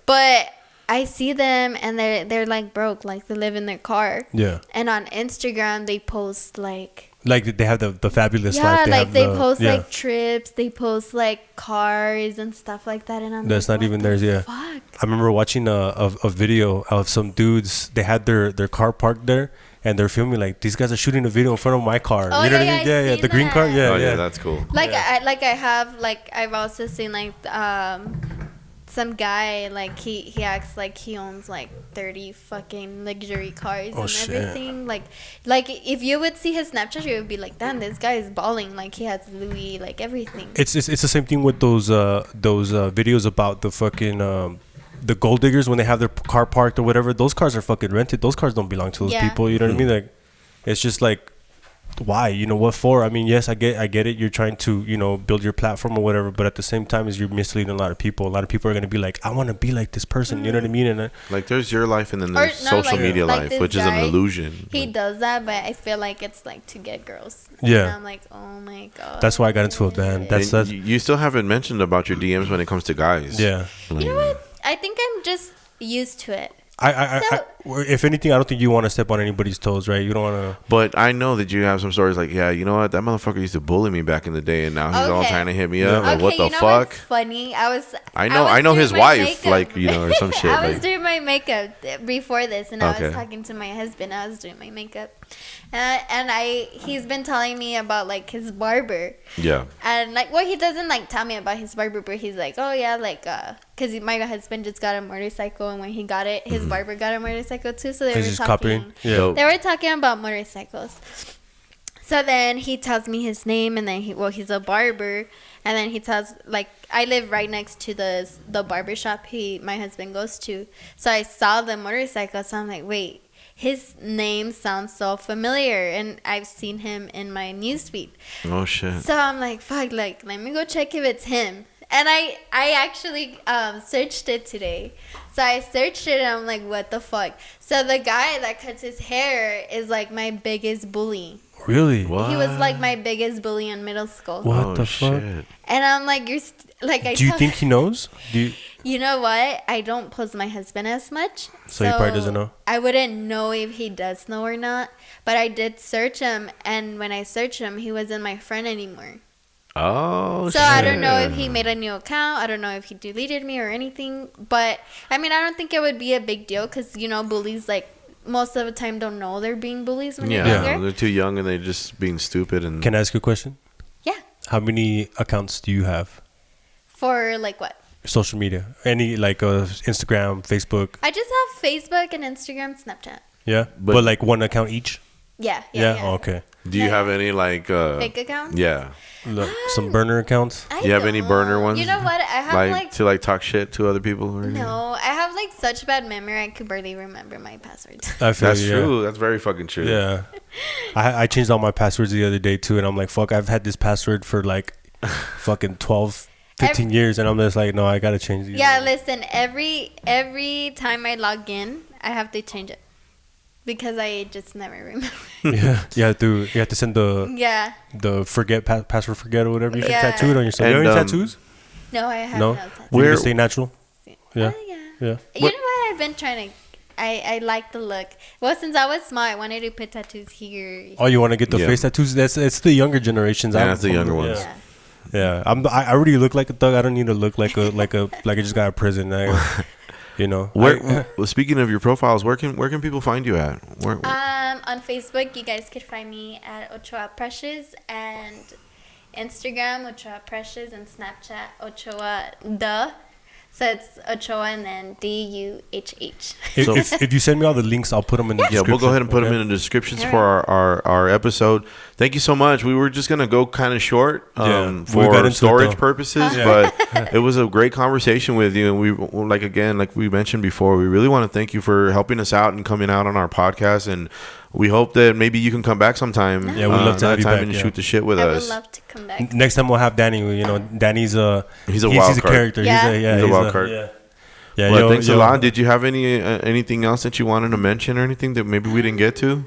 But I see them and they're like broke, like they live in their car. Yeah. And on Instagram they post like they have the fabulous life. They post like trips, they post like cars and stuff like that, and that's not even theirs. Yeah. Fuck? I remember watching a video of some dudes. They had their car parked there. And they're filming like these guys are shooting a video in front of my car. Oh, you know what I mean? Yeah, the green car. Yeah, that's cool. I've also seen like some guy like he acts like he owns like 30 fucking luxury cars and everything. Like if you would see his Snapchat, you would be like, damn, this guy is balling. Like he has Louis, like everything. It's the same thing with those videos about the fucking the gold diggers when they have their car parked or whatever. Those cars are fucking rented. Those cars don't belong to those people. You know what I mean? Like, it's just like, why? What for? I mean, yes, I get it. You're trying to build your platform or whatever, but at the same time, you're misleading a lot of people. A lot of people are gonna be like, I want to be like this person. You know what I mean? And like, there's your life, and then there's social media life, which is an illusion. He does that, but I feel like it's like to get girls. Yeah. And I'm like, oh my god. That's why I got into it, man. That's you still haven't mentioned about your DMs when it comes to guys. Yeah. You know what? I think I'm just used to it. If anything, I don't think you want to step on anybody's toes, right? You don't want to. But I know that you have some stories like, yeah, you know what? That motherfucker used to bully me back in the day, and now he's all trying to hit me up. Like, what the fuck? What's funny? I know his wife, like, or some shit. I was doing my makeup before this, and I was talking to my husband. I was doing my makeup, and he's been telling me about like his barber. Yeah. And like, well, he doesn't like tell me about his barber, but he's like, oh yeah, like because my husband just got a motorcycle, and when he got it, his barber got a motorcycle too. So they were talking. They were talking about motorcycles. So then he tells me his name, and then he's a barber, and then he tells, like, I live right next to the barber shop my husband goes to. So I saw the motorcycle, so I'm like, wait, his name sounds so familiar, and I've seen him in my newsfeed. Oh shit. So I'm like, fuck, like, let me go check if it's him. And I actually searched it today. So I searched it, and I'm like, what the fuck? So the guy that cuts his hair is like my biggest bully. Really? What? He was like my biggest bully in middle school. What the fuck? Shit. And I'm like, I Do you think he knows? You know what? I don't post my husband as much. So he probably doesn't know? I wouldn't know if he does know or not. But I did search him. And when I searched him, he wasn't my friend anymore. Oh, so shit. I don't know if he made a new account. I don't know if he deleted me or anything. But, I mean, I don't think it would be a big deal. Because, you know, bullies, like, most of the time don't know they're being bullies when they're younger. They're too young and they're just being stupid. And Can I ask you a question? Yeah. How many accounts do you have? For, like, what? Social media. Any, like, Instagram, Facebook? I just have Facebook and Instagram, Snapchat. Yeah? But like, one account each? Yeah. Oh, okay. do you have any, like... fake accounts? Yeah. Look, some burner accounts? Do you have any burner ones? You know what? I have, like... to, like, talk shit to other people? Or anything? No, I have, like, such bad memory, I could barely remember my passwords. I feel That's you, true. That's very fucking true. Yeah. I changed all my passwords the other day, too, and I'm like, fuck, I've had this password for, like, fucking 12... 15 years, and I'm just like, no, I gotta change these. Yeah, listen, every time I log in, I have to change it because I just never remember. Yeah, you have to send the password forget or whatever. You get tattooed on yourself. You have any tattoos? No, I have no tattoos. Where you stay natural? Yeah. Yeah. You know what? I've been trying to. I like the look. Well, since I was small, I wanted to put tattoos here. Oh, you want to get the face tattoos? It's the younger generations. Yeah, that's the younger ones. Yeah. Yeah, I already look like a thug. I don't need to look like I just got out of prison. You know. Well, speaking of your profiles, where can people find you at? On Facebook, you guys could find me at Ochoa Precious, and Instagram Ochoa Precious, and Snapchat Ochoa the. So it's Ochoa and then DUHH. If you send me all the links, I'll put them in the description. Yeah, we'll go ahead and put them in the descriptions for our episode. Thank you so much. We were just going to go kind of short for storage purposes, but it was a great conversation with you. And we, like we mentioned before, we really want to thank you for helping us out and coming out on our podcast. And we hope that maybe you can come back sometime. Yeah, we'd love to have you back and shoot the shit with us. I would love to come back. Next time we'll have Danny. You know, Danny's he's a wild card. Character. Yeah. He's a wild card. Yeah. Well, thanks a lot. Did you have anything else that you wanted to mention or anything that maybe we didn't get to?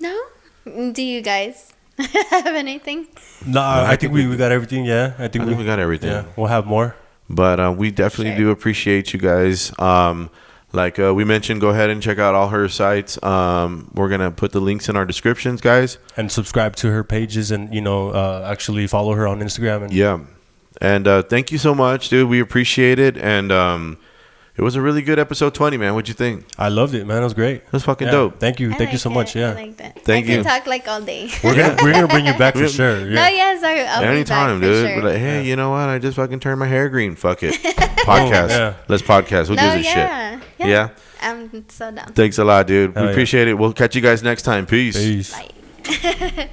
No. Do you guys have anything? No, I think we got everything. Yeah, I think we got everything. Yeah, we'll have more. But we definitely do appreciate you guys. Like we mentioned, go ahead and check out all her sites. We're going to put the links in our descriptions, guys. And subscribe to her pages and, actually follow her on Instagram. And thank you so much, dude. We appreciate it. And it was a really good episode 20, man. What'd you think? I loved it, man. It was great. It was fucking dope. Thank you. Thank you so much. Yeah. I like that. Thank you. I can talk like all day. We're gonna bring you back for sure. Yeah. No, yes, I'll anytime, be back dude. for sure. We're like, hey, you know what? I just fucking turned my hair green. Fuck it. Podcast. Let's podcast. Who gives a shit? Yeah. I'm so down. Thanks a lot, dude. We Hell appreciate it. We'll catch you guys next time. Peace. Bye.